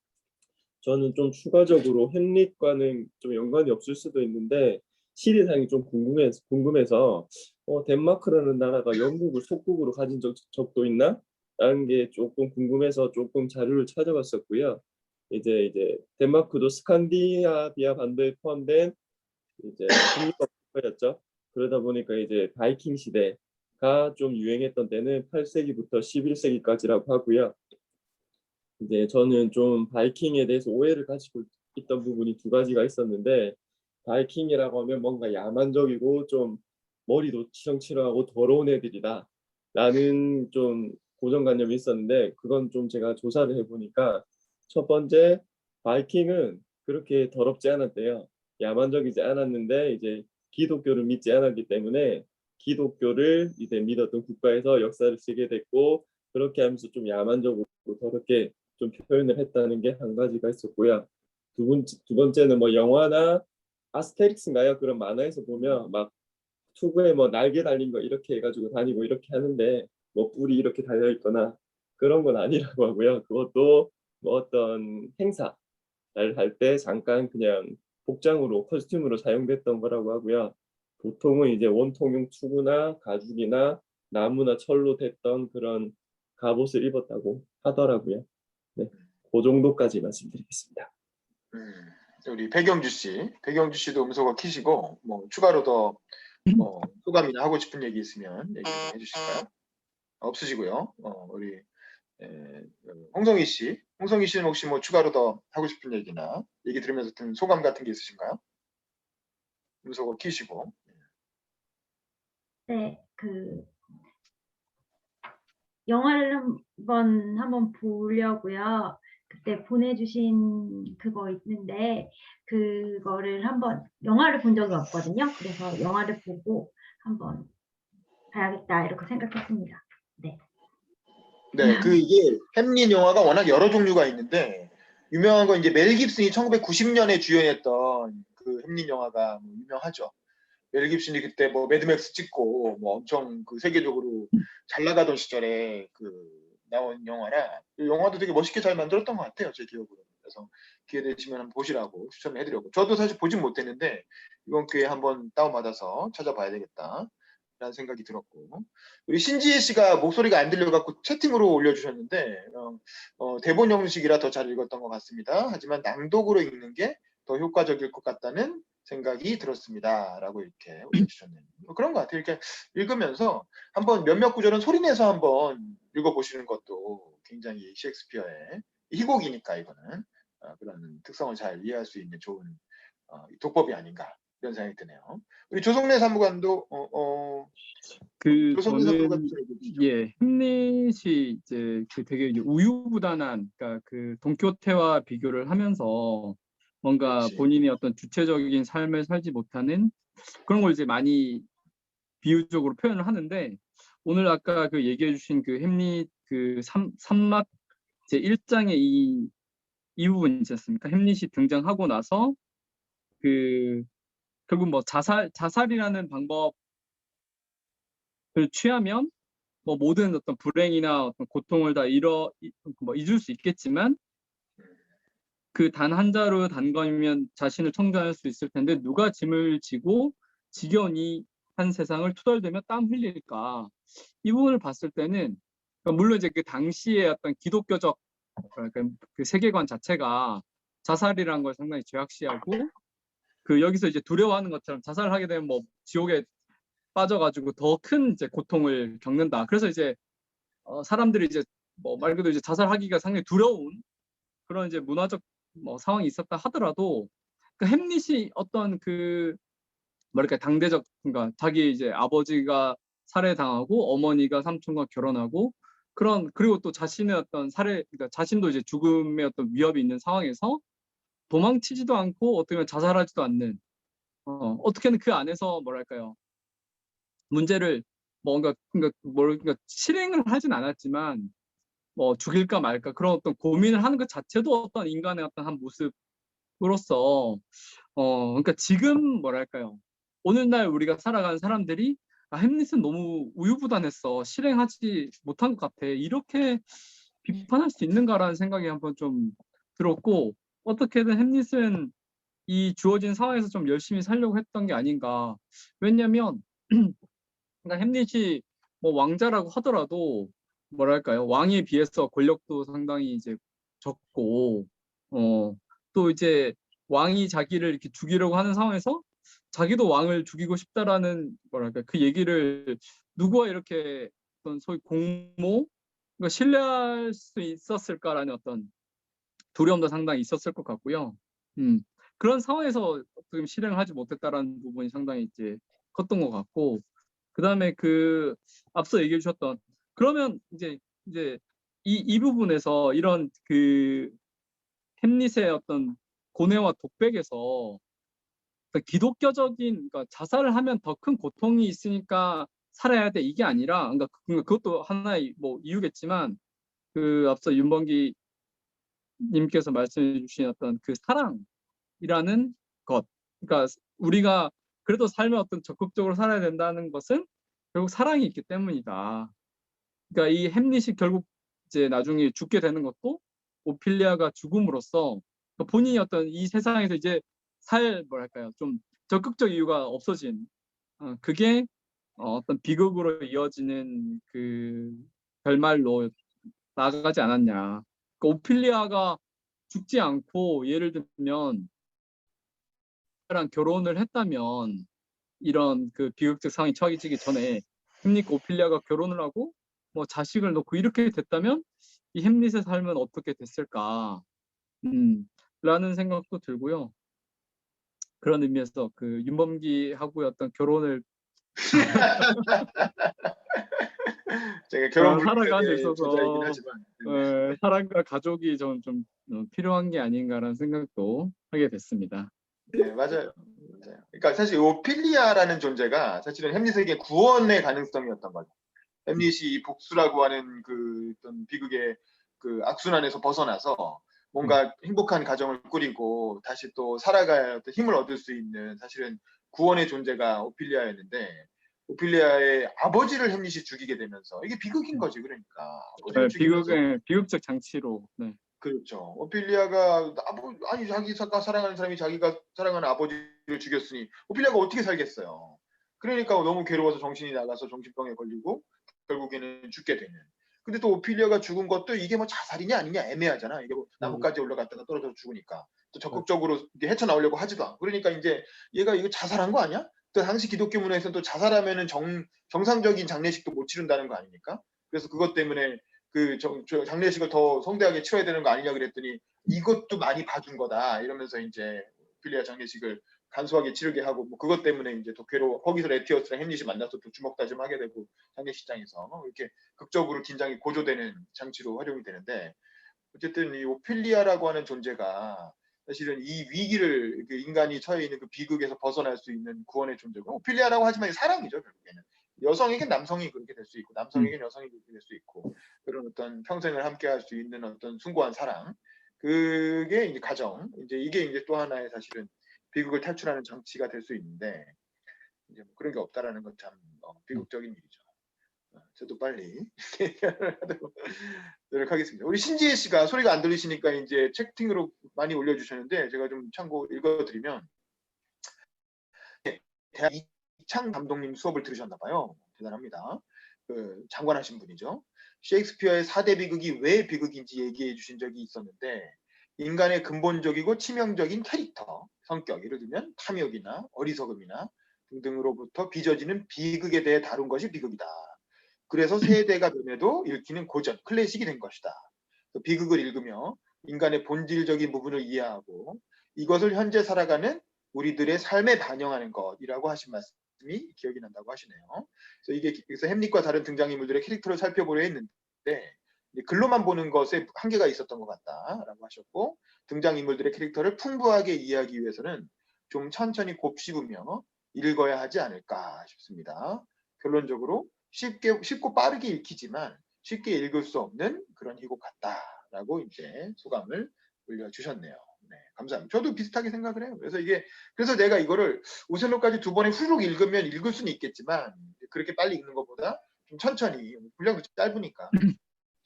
저는 좀 추가적으로 햄릿과는 좀 연관이 없을 수도 있는데 시대상이 좀 궁금해서 덴마크라는 나라가 영국을 속국으로 가진 적도 있나? 라는 게 조금 궁금해서 조금 자료를 찾아봤었고요. 이제 덴마크도 스칸디나비아 반도에 포함된 이제 중립국 국가였죠. 그러다 보니까 이제 바이킹 시대가 좀 유행했던 때는 8세기부터 11세기까지라고 하고요. 이제 저는 좀 바이킹에 대해서 오해를 가지고 있던 부분이 두 가지가 있었는데, 바이킹이라고 하면 뭔가 야만적이고 좀 머리도 치렁치렁하고 더러운 애들이다 라는 좀 고정관념이 있었는데, 그건 좀 제가 조사를 해보니까 첫 번째, 바이킹은 그렇게 더럽지 않았대요. 야만적이지 않았는데 이제 기독교를 믿지 않았기 때문에 기독교를 이제 믿었던 국가에서 역사를 쓰게 됐고, 그렇게 하면서 좀 야만적으로 더럽게 좀 표현을 했다는 게 한 가지가 있었고요. 두 번째는 뭐 영화나 아스테릭스인가요? 그런 만화에서 보면 막 투구에 뭐 날개 달린 거 이렇게 해가지고 다니고 이렇게 하는데, 뭐 뿔이 이렇게 달려 있거나 그런 건 아니라고 하고요. 그것도 뭐 어떤 행사를 할 때 잠깐 그냥 복장으로 커스튬으로 사용됐던 거라고 하고요. 보통은 이제 원통용 투구나 가죽이나 나무나 철로 됐던 그런 갑옷을 입었다고 하더라고요. 네, 그 정도까지 말씀드리겠습니다. 우리 배경주 씨도 음소거 키시고 뭐 추가로 더 소감이나 하고 싶은 얘기 있으면 얘기 좀 해주실까요? 없으시고요. 우리 홍성희 씨는 혹시 뭐 추가로 더 하고 싶은 얘기나 얘기 들으면서 든 소감 같은 게 있으신가요? 음소거 키시고. 네, 영화를 한번 보려고요. 그때 보내주신 그거 있는데 그거를 한번 영화를 본 적이 없거든요. 그래서 영화를 보고 한번 봐야겠다 이렇게 생각했습니다. 네. 네, 이게 햄릿 영화가 워낙 여러 종류가 있는데 유명한 건 이제 멜 깁슨이 1990년에 주연했던 그 햄릿 영화가 뭐 유명하죠. 멜 깁슨이 그때 뭐 매드맥스 찍고 뭐 엄청 그 세계적으로 잘 나가던 시절에 그 나온 영화라 이 영화도 되게 멋있게 잘 만들었던 것 같아요, 제 기억으로. 그래서 기회 되시면 한번 보시라고 추천을 해드렸고, 저도 사실 보진 못했는데 이번 기회에 한번 다운받아서 찾아봐야 되겠다 라는 생각이 들었고, 우리 신지혜 씨가 목소리가 안 들려갖고 채팅으로 올려주셨는데 대본 형식이라 더 잘 읽었던 것 같습니다. 하지만 낭독으로 읽는 게 더 효과적일 것 같다는 생각이 들었습니다 라고 이렇게 올려주셨네요. 그런 것 같아요. 이렇게 읽으면서 한번 몇몇 구절은 소리내서 한번 읽어보시는 것도 굉장히 셰익스피어의 희곡이니까 이거는 그런 특성을 잘 이해할 수 있는 좋은 독법이 아닌가 이런 생각이 드네요. 우리 조성래 사무관도 조성래 저는 사무관 얘기해 주시죠. 예, 햄릿이 이제 그 되게 이제 우유부단한, 그러니까 그 돈키호테와 비교를 하면서 뭔가 그렇지. 본인의 어떤 주체적인 삶을 살지 못하는 그런 걸 이제 많이 비유적으로 표현을 하는데, 오늘 아까 그 얘기해 주신 그 햄릿 그 삼막 제 1장의 이 부분 있지 않습니까? 햄릿이 등장하고 나서 그 결국 뭐 자살이라는 방법을 취하면 뭐 모든 어떤 불행이나 어떤 고통을 다 잊을 수 있겠지만, 그 단 한 자루 단검이면 자신을 청정할 수 있을 텐데 누가 짐을 지고 지겨운 이 한 세상을 투덜대며 땀 흘릴까? 이 부분을 봤을 때는, 그러니까 물론 이제 그 당시의 어떤 기독교적 그 세계관 자체가 자살이라는 걸 상당히 죄악시하고, 그 여기서 이제 두려워하는 것처럼 자살을 하게 되면 뭐 지옥에 빠져가지고 더 큰 이제 고통을 겪는다. 그래서 이제 사람들이 이제 뭐 말 그대로 이제 자살하기가 상당히 두려운 그런 이제 문화적 뭐 상황이 있었다 하더라도, 그 햄릿이 어떤 그 뭐랄까 당대적, 그러니까 자기 이제 아버지가 살해당하고 어머니가 삼촌과 결혼하고 그리고 또 자신의 어떤 그러니까 자신도 이제 죽음의 어떤 위협이 있는 상황에서 도망치지도 않고 어떻게 보면 자살하지도 않는, 어떻게든 그 안에서 뭐랄까요, 문제를 그러니까 실행을 하진 않았지만 뭐 죽일까 말까 그런 어떤 고민을 하는 것 자체도 어떤 인간의 어떤 한 모습으로서, 그러니까 지금 뭐랄까요, 오늘날 우리가 살아가는 사람들이 햄릿은 너무 우유부단했어, 실행하지 못한 것 같아, 이렇게 비판할 수 있는가라는 생각이 한번 좀 들었고, 어떻게든 햄릿은 이 주어진 상황에서 좀 열심히 살려고 했던 게 아닌가. 왜냐면 그러니까 햄릿이 뭐 왕자라고 하더라도 뭐랄까요, 왕에 비해서 권력도 상당히 이제 적고, 또 이제 왕이 자기를 이렇게 죽이려고 하는 상황에서 자기도 왕을 죽이고 싶다라는 뭐랄까 그 얘기를 누구와 이렇게 어떤 소위 공모, 그러니까 신뢰할 수 있었을까라는 어떤 두려움도 상당히 있었을 것 같고요. 그런 상황에서 지금 실행을 하지 못했다라는 부분이 상당히 이제 컸던 것 같고, 그 다음에 그 앞서 얘기해 주셨던, 그러면 이제 이 부분에서 이런 그 햄릿의 어떤 고뇌와 독백에서 어떤 기독교적인, 그러니까 자살을 하면 더 큰 고통이 있으니까 살아야 돼, 이게 아니라, 그러니까 그것도 하나의 뭐 이유겠지만, 그 앞서 윤범기 님께서 말씀해 주신 어떤 그 사랑이라는 것, 그러니까 우리가 그래도 삶을 어떤 적극적으로 살아야 된다는 것은 결국 사랑이 있기 때문이다. 그러니까 이 햄릿이 결국 이제 나중에 죽게 되는 것도 오피리아가 죽음으로써 본인이 어떤 이 세상에서 이제 뭐랄까요, 좀 적극적 이유가 없어진, 그게 어떤 비극으로 이어지는 그 결말로 나아가지 않았냐. 그러니까 오피리아가 죽지 않고 예를 들면 랑 결혼을 했다면, 이런 그 비극적 상황이 처해지기 전에 햄릿과 오피리아가 결혼을 하고 뭐 자식을 놓고 이렇게 됐다면 이 햄릿의 삶은 어떻게 됐을까, 라는 생각도 들고요. 그런 의미에서 그 윤범기하고의 어떤 결혼을 제가 결혼 살아가는 데 불명예 저자이긴 있어서 하지만 사랑과 가족이 좀 필요한 게 아닌가라는 생각도 하게 됐습니다. 네, 맞아요. 맞아요. 그러니까 사실 오피리아라는 존재가 사실은 햄릿에게 구원의 가능성이었던 거죠. 햄릿이 복수라고 하는 그 어떤 비극의 그 악순환에서 벗어나서 뭔가 행복한 가정을 꾸리고 다시 또 살아갈 어떤 힘을 얻을 수 있는 사실은 구원의 존재가 오피리아였는데 오피리아의 아버지를 햄릿이 죽이게 되면서 이게 비극인 거지. 그러니까 아버지를 죽이면서 비극적 장치로. 네. 그렇죠. 오피리아가 아니 자기가 사랑하는 사람이 자기가 사랑하는 아버지를 죽였으니 오피리아가 어떻게 살겠어요. 그러니까 너무 괴로워서 정신이 나가서 정신병에 걸리고 결국에는 죽게 되는. 근데 또 오피리아가 죽은 것도 이게 뭐 자살이냐 아니냐 애매하잖아. 이게 뭐 나무까지 올라갔다가 떨어져서 죽으니까 또 적극적으로 이게 헤쳐나오려고 하지도 않고. 그러니까 이제 얘가 이거 자살한 거 아니야? 또 당시 기독교 문화에서는 또 자살하면은 정상적인 장례식도 못 치른다는 거 아닙니까? 그래서 그것 때문에 그 장례식을 더 성대하게 치러야 되는 거 아니냐 그랬더니 이것도 많이 봐준 거다 이러면서 이제 오피리아 장례식을 간소하게 치르게 하고 뭐 그것 때문에 이제 또 괴로워 거기서 레티어스랑 햄릿이 만나서 또 주먹다짐하게 되고 장례식장에서 이렇게 극적으로 긴장이 고조되는 장치로 활용이 되는데 어쨌든 이 오피리아라고 하는 존재가 사실은 이 위기를 인간이 처해 있는 그 비극에서 벗어날 수 있는 구원의 존재고 오피리아라고 하지만 사랑이죠 결국에는 여성에겐 남성이 그렇게 될 수 있고 남성에겐 여성이 그렇게 될 수 있고 그런 어떤 평생을 함께 할 수 있는 어떤 숭고한 사랑 그게 이제 가정 이제 이게 이제 또 하나의 사실은 비극을 탈출하는 장치가 될 수 있는데 이제 뭐 그런 게 없다라는 건 참 비극적인 일이죠. 저도 빨리 하도록 노력하겠습니다. 우리 신지혜 씨가 소리가 안 들리시니까 이제 채팅으로 많이 올려주셨는데 제가 좀 참고 읽어드리면 대학 이창 감독님 수업을 들으셨나 봐요. 대단합니다. 그 장관하신 분이죠. 셰익스피어의 4대 비극이 왜 비극인지 얘기해 주신 적이 있었는데 인간의 근본적이고 치명적인 캐릭터, 성격, 예를 들면 탐욕이나 어리석음이나 등등으로부터 빚어지는 비극에 대해 다룬 것이 비극이다. 그래서 세대가 변해도 읽히는 고전, 클래식이 된 것이다. 비극을 읽으며 인간의 본질적인 부분을 이해하고 이것을 현재 살아가는 우리들의 삶에 반영하는 것이라고 하신 말씀이 기억이 난다고 하시네요. 그래서 햄릿과 다른 등장인물들의 캐릭터를 살펴보려 했는데 글로만 보는 것에 한계가 있었던 것 같다라고 하셨고 등장인물들의 캐릭터를 풍부하게 이해하기 위해서는 좀 천천히 곱씹으며 읽어야 하지 않을까 싶습니다. 결론적으로 쉽고 빠르게 읽히지만 쉽게 읽을 수 없는 그런 희곡 같다라고 이제 소감을 올려주셨네요. 네, 감사합니다. 저도 비슷하게 생각을 해요. 그래서 내가 이거를 오셀로까지 2번에 후룩 읽으면 읽을 수는 있겠지만 그렇게 빨리 읽는 것보다 좀 천천히 분량도 짧으니까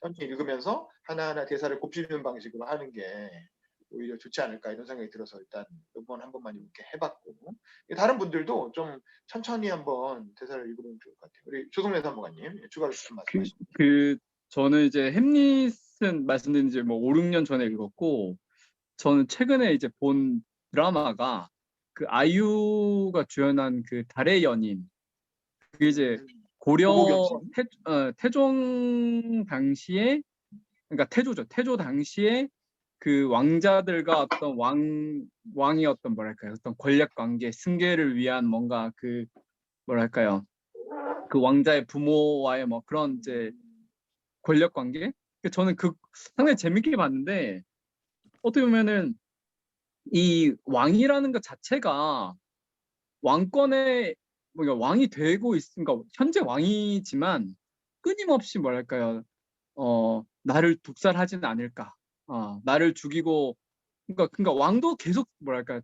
천천히 읽으면서 하나하나 대사를 곱씹는 방식으로 하는 게 오히려 좋지 않을까 이런 생각이 들어서 일단 이번 한 번만 이렇게 해봤고 다른 분들도 좀 천천히 한번 대사를 읽으면 좋을 것 같아요. 우리 조성래 사무관님 추가로 좀 말씀하시죠. 저는 이제 햄릿은 말씀드린 지 뭐 5, 6년 전에 읽었고 저는 최근에 이제 본 드라마가 그 아이유가 주연한 그 달의 연인 그게 이제 고려 태종 당시에 그러니까 태조 당시에 그 왕자들과 어떤 왕의 어떤 뭐랄까요 어떤 권력 관계 승계를 위한 뭔가 그 뭐랄까요 그 왕자의 부모와의 뭐 그런 이제 권력 관계 저는 상당히 재밌게 봤는데 어떻게 보면은 이 왕이라는 것 자체가 왕권의 뭐 왕이 되고 있으니까 현재 왕이지만 끊임없이 뭐랄까요 나를 독살하지는 않을까 나를 죽이고 그러니까 왕도 계속 뭐랄까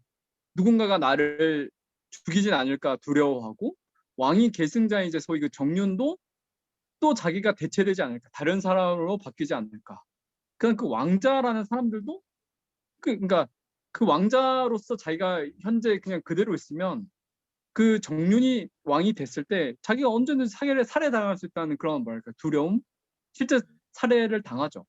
누군가가 나를 죽이진 않을까 두려워하고 왕이 계승자인 이제 소위 그 정륜도 또 자기가 대체되지 않을까 다른 사람으로 바뀌지 않을까 그러니까 그 왕자라는 사람들도 그러니까 그 왕자로서 자기가 현재 그냥 그대로 있으면 그 정륜이 왕이 됐을 때 자기가 언제든지 살해당할 수 있다는 그런 뭐랄까 두려움 실제 살해를 당하죠.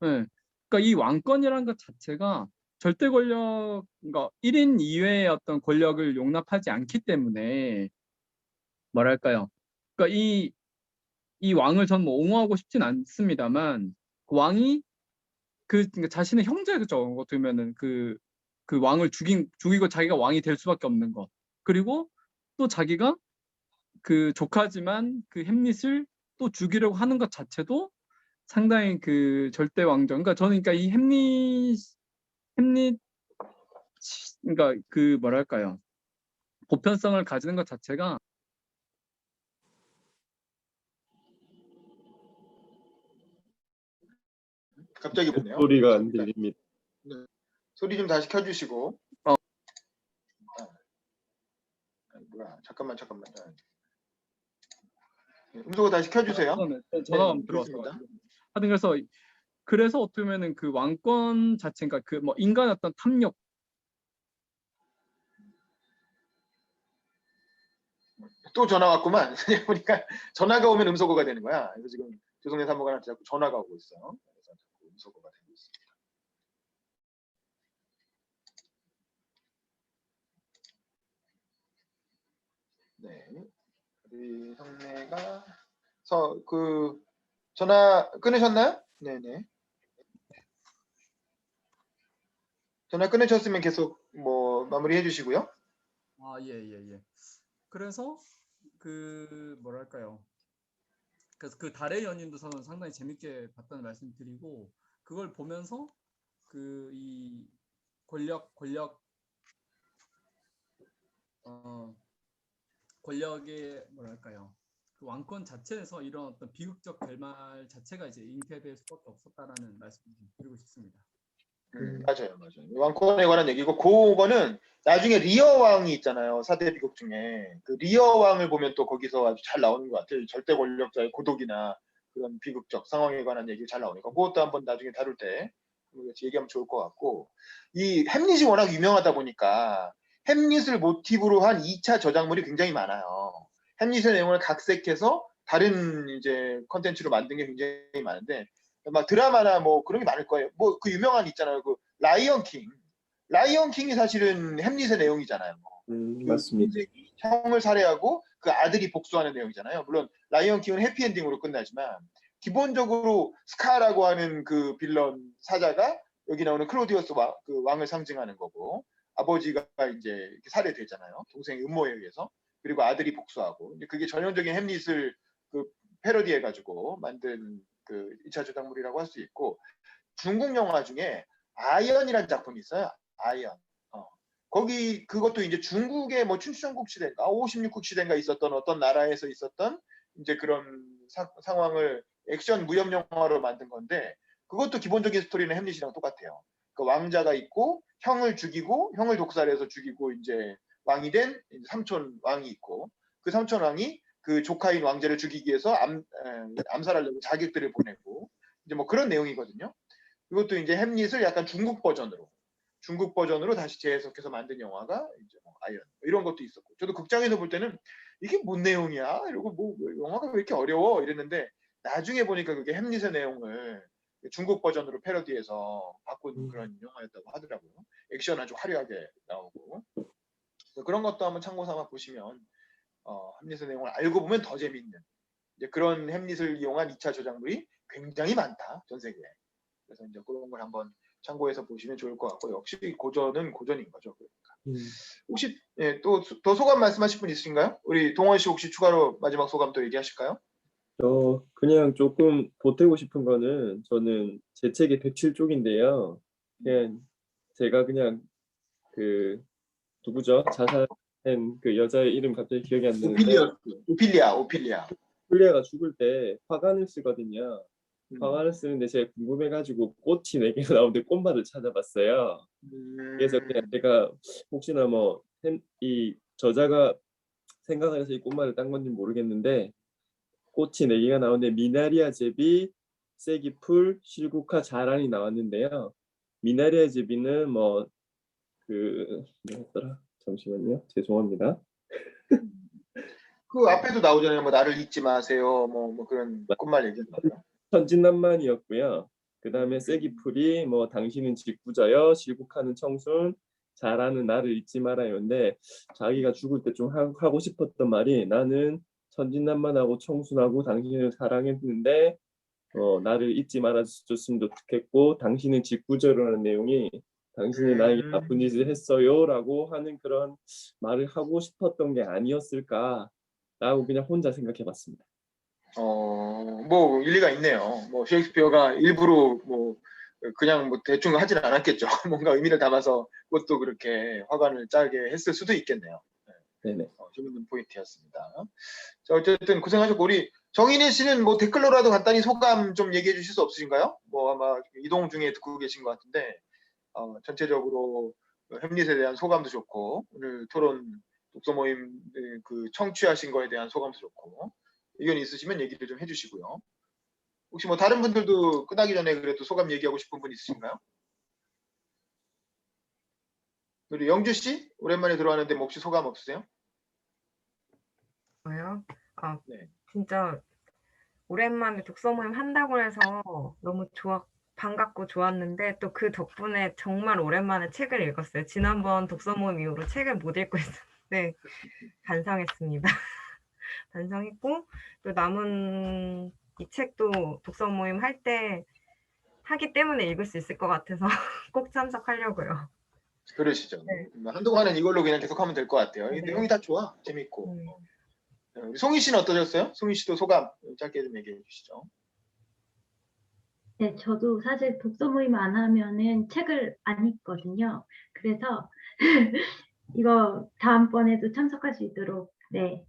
네. 그러니까 이 왕권이라는 것 자체가 절대 권력 그러니까 1인 이외의 어떤 권력을 용납하지 않기 때문에 뭐랄까요 그러니까 이 왕을 전 뭐 옹호하고 싶진 않습니다만 그 왕이 그러니까 자신의 형제죠. 어떻게 보면은 그 왕을 죽이고 자기가 왕이 될 수밖에 없는 것. 그리고 또 자기가 그 조카지만 그 햄릿을 또 죽이려고 하는 것 자체도 상당히 그 절대 왕정. 그러니까 저는 그러니까 이 햄릿 그러니까 그 뭐랄까요 보편성을 가지는 것 자체가 갑자기 보네요. 소리가 안 들립니다. 소리 좀 다시 켜주시고. 어. 뭐야? 잠깐만. 음소거 다시 켜주세요. 전화가 네, 들어왔어. 그렇습니다. 하여튼 그래서 어떻게 보면은 그 왕권 자체가 그 뭐 인간의 어떤 탐욕 또 전화 왔구만. 보니까 전화가 오면 음소거가 되는 거야. 그래서 지금 조성래 사무관한테 자꾸 전화가 오고 있어. 그래서 자꾸 음소거가 되고 있습니다. 네, 우리 성래가 그 전화 끊으셨나요? 네네. 전화 끊으셨으면 계속 뭐 마무리해 주시고요. 예. 그래서 그 뭐랄까요? 그래서 그 달의 연인도 저는 상당히 재밌게 봤다는 말씀드리고 그걸 보면서 그 이 권력의 뭐랄까요? 그 왕권 자체에서 이런 어떤 비극적 결말 자체가 이제 잉태될 수밖에 없었다라는 말씀을 좀 드리고 싶습니다. 맞아요. 왕권에 관한 얘기고, 그거는 나중에 리어 왕이 있잖아요. 4대 비극 중에 그 리어 왕을 보면 또 거기서 아주 잘 나오는 것 같아요. 절대 권력자의 고독이나 그런 비극적 상황에 관한 얘기 잘 나오니까 그것도 한번 나중에 다룰 때 얘기하면 좋을 것 같고, 이 햄릿이 워낙 유명하다 보니까 햄릿을 모티브로 한 2차 저작물이 굉장히 많아요. 햄릿의 내용을 각색해서 다른 이제 컨텐츠로 만든 게 굉장히 많은데, 막 드라마나 뭐 그런 게 많을 거예요. 뭐 그 유명한 있잖아요. 그 라이언 킹. 라이언 킹이 사실은 햄릿의 내용이잖아요. 맞습니다. 인생이 형을 살해하고 그 아들이 복수하는 내용이잖아요. 물론 라이언 킹은 해피엔딩으로 끝나지만 기본적으로 스카라고 하는 그 빌런 사자가 여기 나오는 클로디우스 그 왕을 상징하는 거고, 아버지가 이제 이렇게 살해되잖아요. 동생의 음모에 의해서. 그리고 아들이 복수하고. 그게 전형적인 햄릿을 그 패러디해가지고 만든 그 2차 저작물이라고 할 수 있고, 중국 영화 중에 아이언이라는 작품이 있어요. 아이언. 거기 그것도 이제 중국의 뭐 춘추전국 시대인가 56국 시대인가 있었던 어떤 나라에서 있었던 이제 그런 상황을 액션 무협 영화로 만든 건데, 그것도 기본적인 스토리는 햄릿이랑 똑같아요. 그 왕자가 있고 형을 죽이고 형을 독살해서 죽이고 이제 왕이 된 삼촌 왕이 있고, 그 삼촌 왕이 그 조카인 왕자를 죽이기 위해서 암살하려고 자객들을 보내고 이제 뭐 그런 내용이거든요. 이것도 이제 햄릿을 약간 중국 버전으로 다시 재해석해서 만든 영화가 이제 뭐 아이언 이런 것도 있었고, 저도 극장에서 볼 때는 이게 뭔 내용이야 이러고 뭐 영화가 왜 이렇게 어려워 이랬는데, 나중에 보니까 그게 햄릿의 내용을 중국 버전으로 패러디해서 바꾼 그런 영화였다고 하더라고요. 액션 아주 화려하게 나오고, 그런 것도 한번 참고 삼아 보시면 햄릿의 내용을 알고 보면 더 재밌는 이제 그런 햄릿을 이용한 2차 저작물이 굉장히 많다, 전 세계에. 그래서 이제 그런 걸 한번 참고해서 보시면 좋을 것 같고, 역시 고전은 고전인 거죠. 그러니까. 혹시 또 더 소감 말씀하실 분 있으신가요? 우리 동원 씨 혹시 추가로 마지막 소감 또 얘기하실까요? 그냥 조금 보태고 싶은 거는, 저는 제 책이 107쪽인데요. 그냥 제가 그냥 그 누구죠? 자살한 그 여자의 이름 갑자기 기억이 안 나는데, 오피리아. 훌리아가 죽을 때 화관을 쓰거든요. 화관을 쓰는데 제가 궁금해가지고 꽃이 4개가 나오는데 꽃말을 찾아봤어요. 그래서 그냥 제가 혹시나 뭐 이 저자가 생각을 해서 이 꽃말을 딴 건지 모르겠는데, 꽃이 4개가 나오는데 미나리아 제비, 쐐기풀, 실국화, 자란이 나왔는데요. 미나리아 제비는 뭐 뭐였더라? 잠시만요. 죄송합니다. 그 앞에도 나오잖아요. 뭐 나를 잊지 마세요. 뭐 그런 꽃말 얘기하잖아요. 천진난만이었고요. 그 다음에 쐐기풀이 뭐 당신은 직부자여, 실국하는 청순, 잘하는 나를 잊지 말아요인데, 자기가 죽을 때 좀 하고 싶었던 말이, 나는 천진난만하고 청순하고 당신을 사랑했는데 나를 잊지 말아줬으면 좋겠고, 당신은 직부자라는 내용이 당신이 나에게 나쁜 짓을 했어요라고 하는 그런 말을 하고 싶었던 게 아니었을까라고 그냥 혼자 생각해봤습니다. 뭐 일리가 있네요. 뭐 셰익스피어가 일부러 뭐 그냥 뭐 대충 하진 않았겠죠. 뭔가 의미를 담아서 그것도 그렇게 화관을 짜게 했을 수도 있겠네요. 네네. 재밌는 포인트였습니다. 자, 어쨌든 고생하셨고, 우리 정인희 씨는 뭐 댓글로라도 간단히 소감 좀 얘기해 주실 수 없으신가요? 뭐 아마 이동 중에 듣고 계신 것 같은데 전체적으로 햄릿에 대한 소감도 좋고 오늘 토론 독서 모임 그 청취하신 거에 대한 소감도 좋고 의견 있으시면 얘기를 좀 해주시고요. 혹시 뭐 다른 분들도 끝나기 전에 그래도 소감 얘기하고 싶은 분 있으신가요? 우리 영주 씨 오랜만에 들어왔는데 뭐 혹시 소감 없으세요? 저요? 아, 네. 진짜 오랜만에 독서 모임 한다고 해서 너무 반갑고 좋았는데 또 그 덕분에 정말 오랜만에 책을 읽었어요. 지난번 독서 모임 이후로 책을 못 읽고 있었는데 반성했습니다. 반성했고 또 남은 이 책도 독서 모임 하기 때문에 읽을 수 있을 것 같아서 꼭 참석하려고요. 그러시죠. 네. 한동안은 이걸로 그냥 계속 하면 될 것 같아요. 이 네. 내용이 다 좋아. 재밌고. 우리 송희 씨는 어떠셨어요? 송희 씨도 소감 짧게 좀 얘기해 주시죠. 네, 저도 사실 독서 모임 안 하면은 책을 안 읽거든요. 그래서 이거 다음번에도 참석할 수 있도록 네,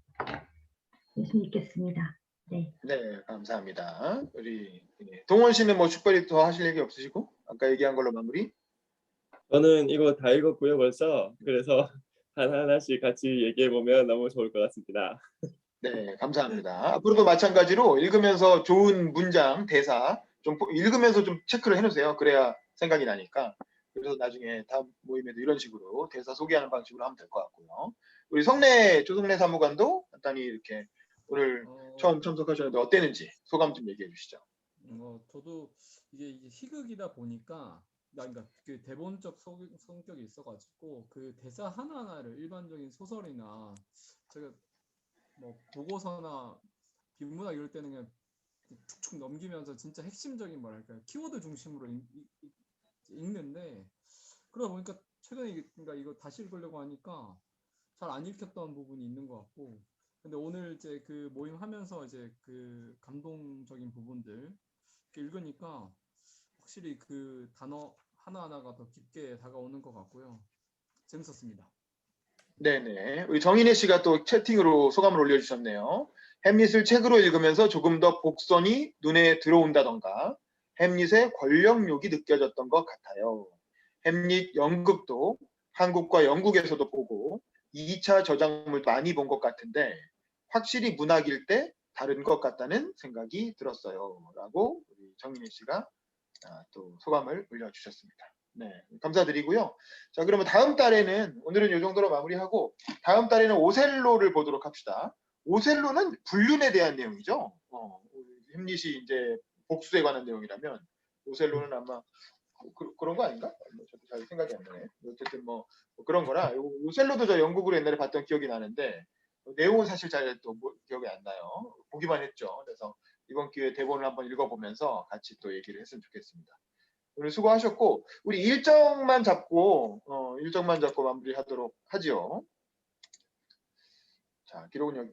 열심히 읽겠습니다. 네. 네, 감사합니다. 우리 동원 씨는 뭐 특별히 더 하실 얘기 없으시고 아까 얘기한 걸로 마무리? 저는 이거 다 읽었고요 벌써. 그래서 하나하나씩 같이 얘기해 보면 너무 좋을 것 같습니다. 네, 감사합니다. 앞으로도 마찬가지로 읽으면서 좋은 문장, 대사 좀 읽으면서 좀 체크를 해놓으세요. 그래야 생각이 나니까. 그래서 나중에 다음 모임에도 이런 식으로 대사 소개하는 방식으로 하면 될 것 같고요. 우리 조성래 사무관도 간단히 이렇게 오늘 처음 참석하셨는데 어땠는지 소감 좀 얘기해 주시죠. 저도 이게 희극이다 보니까 그러니까 그 대본적 성격이 있어가지고 그 대사 하나하나를 일반적인 소설이나 제가 뭐 보고서나 비문학 이럴 때는 그냥 축축 넘기면서 진짜 핵심적인 뭐랄까 키워드 중심으로 읽는데 그러다 보니까 최근에 그러니까 이거 다시 읽으려고 하니까 잘 안 읽혔던 부분이 있는 것 같고 근데 오늘 이제 그 모임 하면서 이제 그 감동적인 부분들 읽으니까 확실히 그 단어 하나하나가 더 깊게 다가오는 것 같고요. 재밌었습니다. 네네. 우리 정인혜 씨가 또 채팅으로 소감을 올려주셨네요. 햄릿을 책으로 읽으면서 조금 더 복선이 눈에 들어온다던가 햄릿의 권력욕이 느껴졌던 것 같아요. 햄릿 연극도 한국과 영국에서도 보고 2차 저작물 많이 본 것 같은데 확실히 문학일 때 다른 것 같다는 생각이 들었어요. 라고 우리 정인혜 씨가 또 소감을 올려주셨습니다. 네, 감사드리고요. 자, 그러면 다음 달에는 오늘은 이 정도로 마무리하고 다음 달에는 오셀로를 보도록 합시다. 오셀로는 불륜에 대한 내용이죠. 햄릿이 이제 복수에 관한 내용이라면 오셀로는 아마 그런 거 아닌가? 저도 잘 생각이 안 나네. 어쨌든 뭐 그런 거라 오셀로도 저 영국으로 옛날에 봤던 기억이 나는데 내용은 사실 잘 또 기억이 안 나요. 보기만 했죠. 그래서 이번 기회에 대본을 한번 읽어보면서 같이 또 얘기를 했으면 좋겠습니다. 오늘 수고하셨고 우리 일정만 잡고 마무리하도록 하지요. 자, 기록은 여기.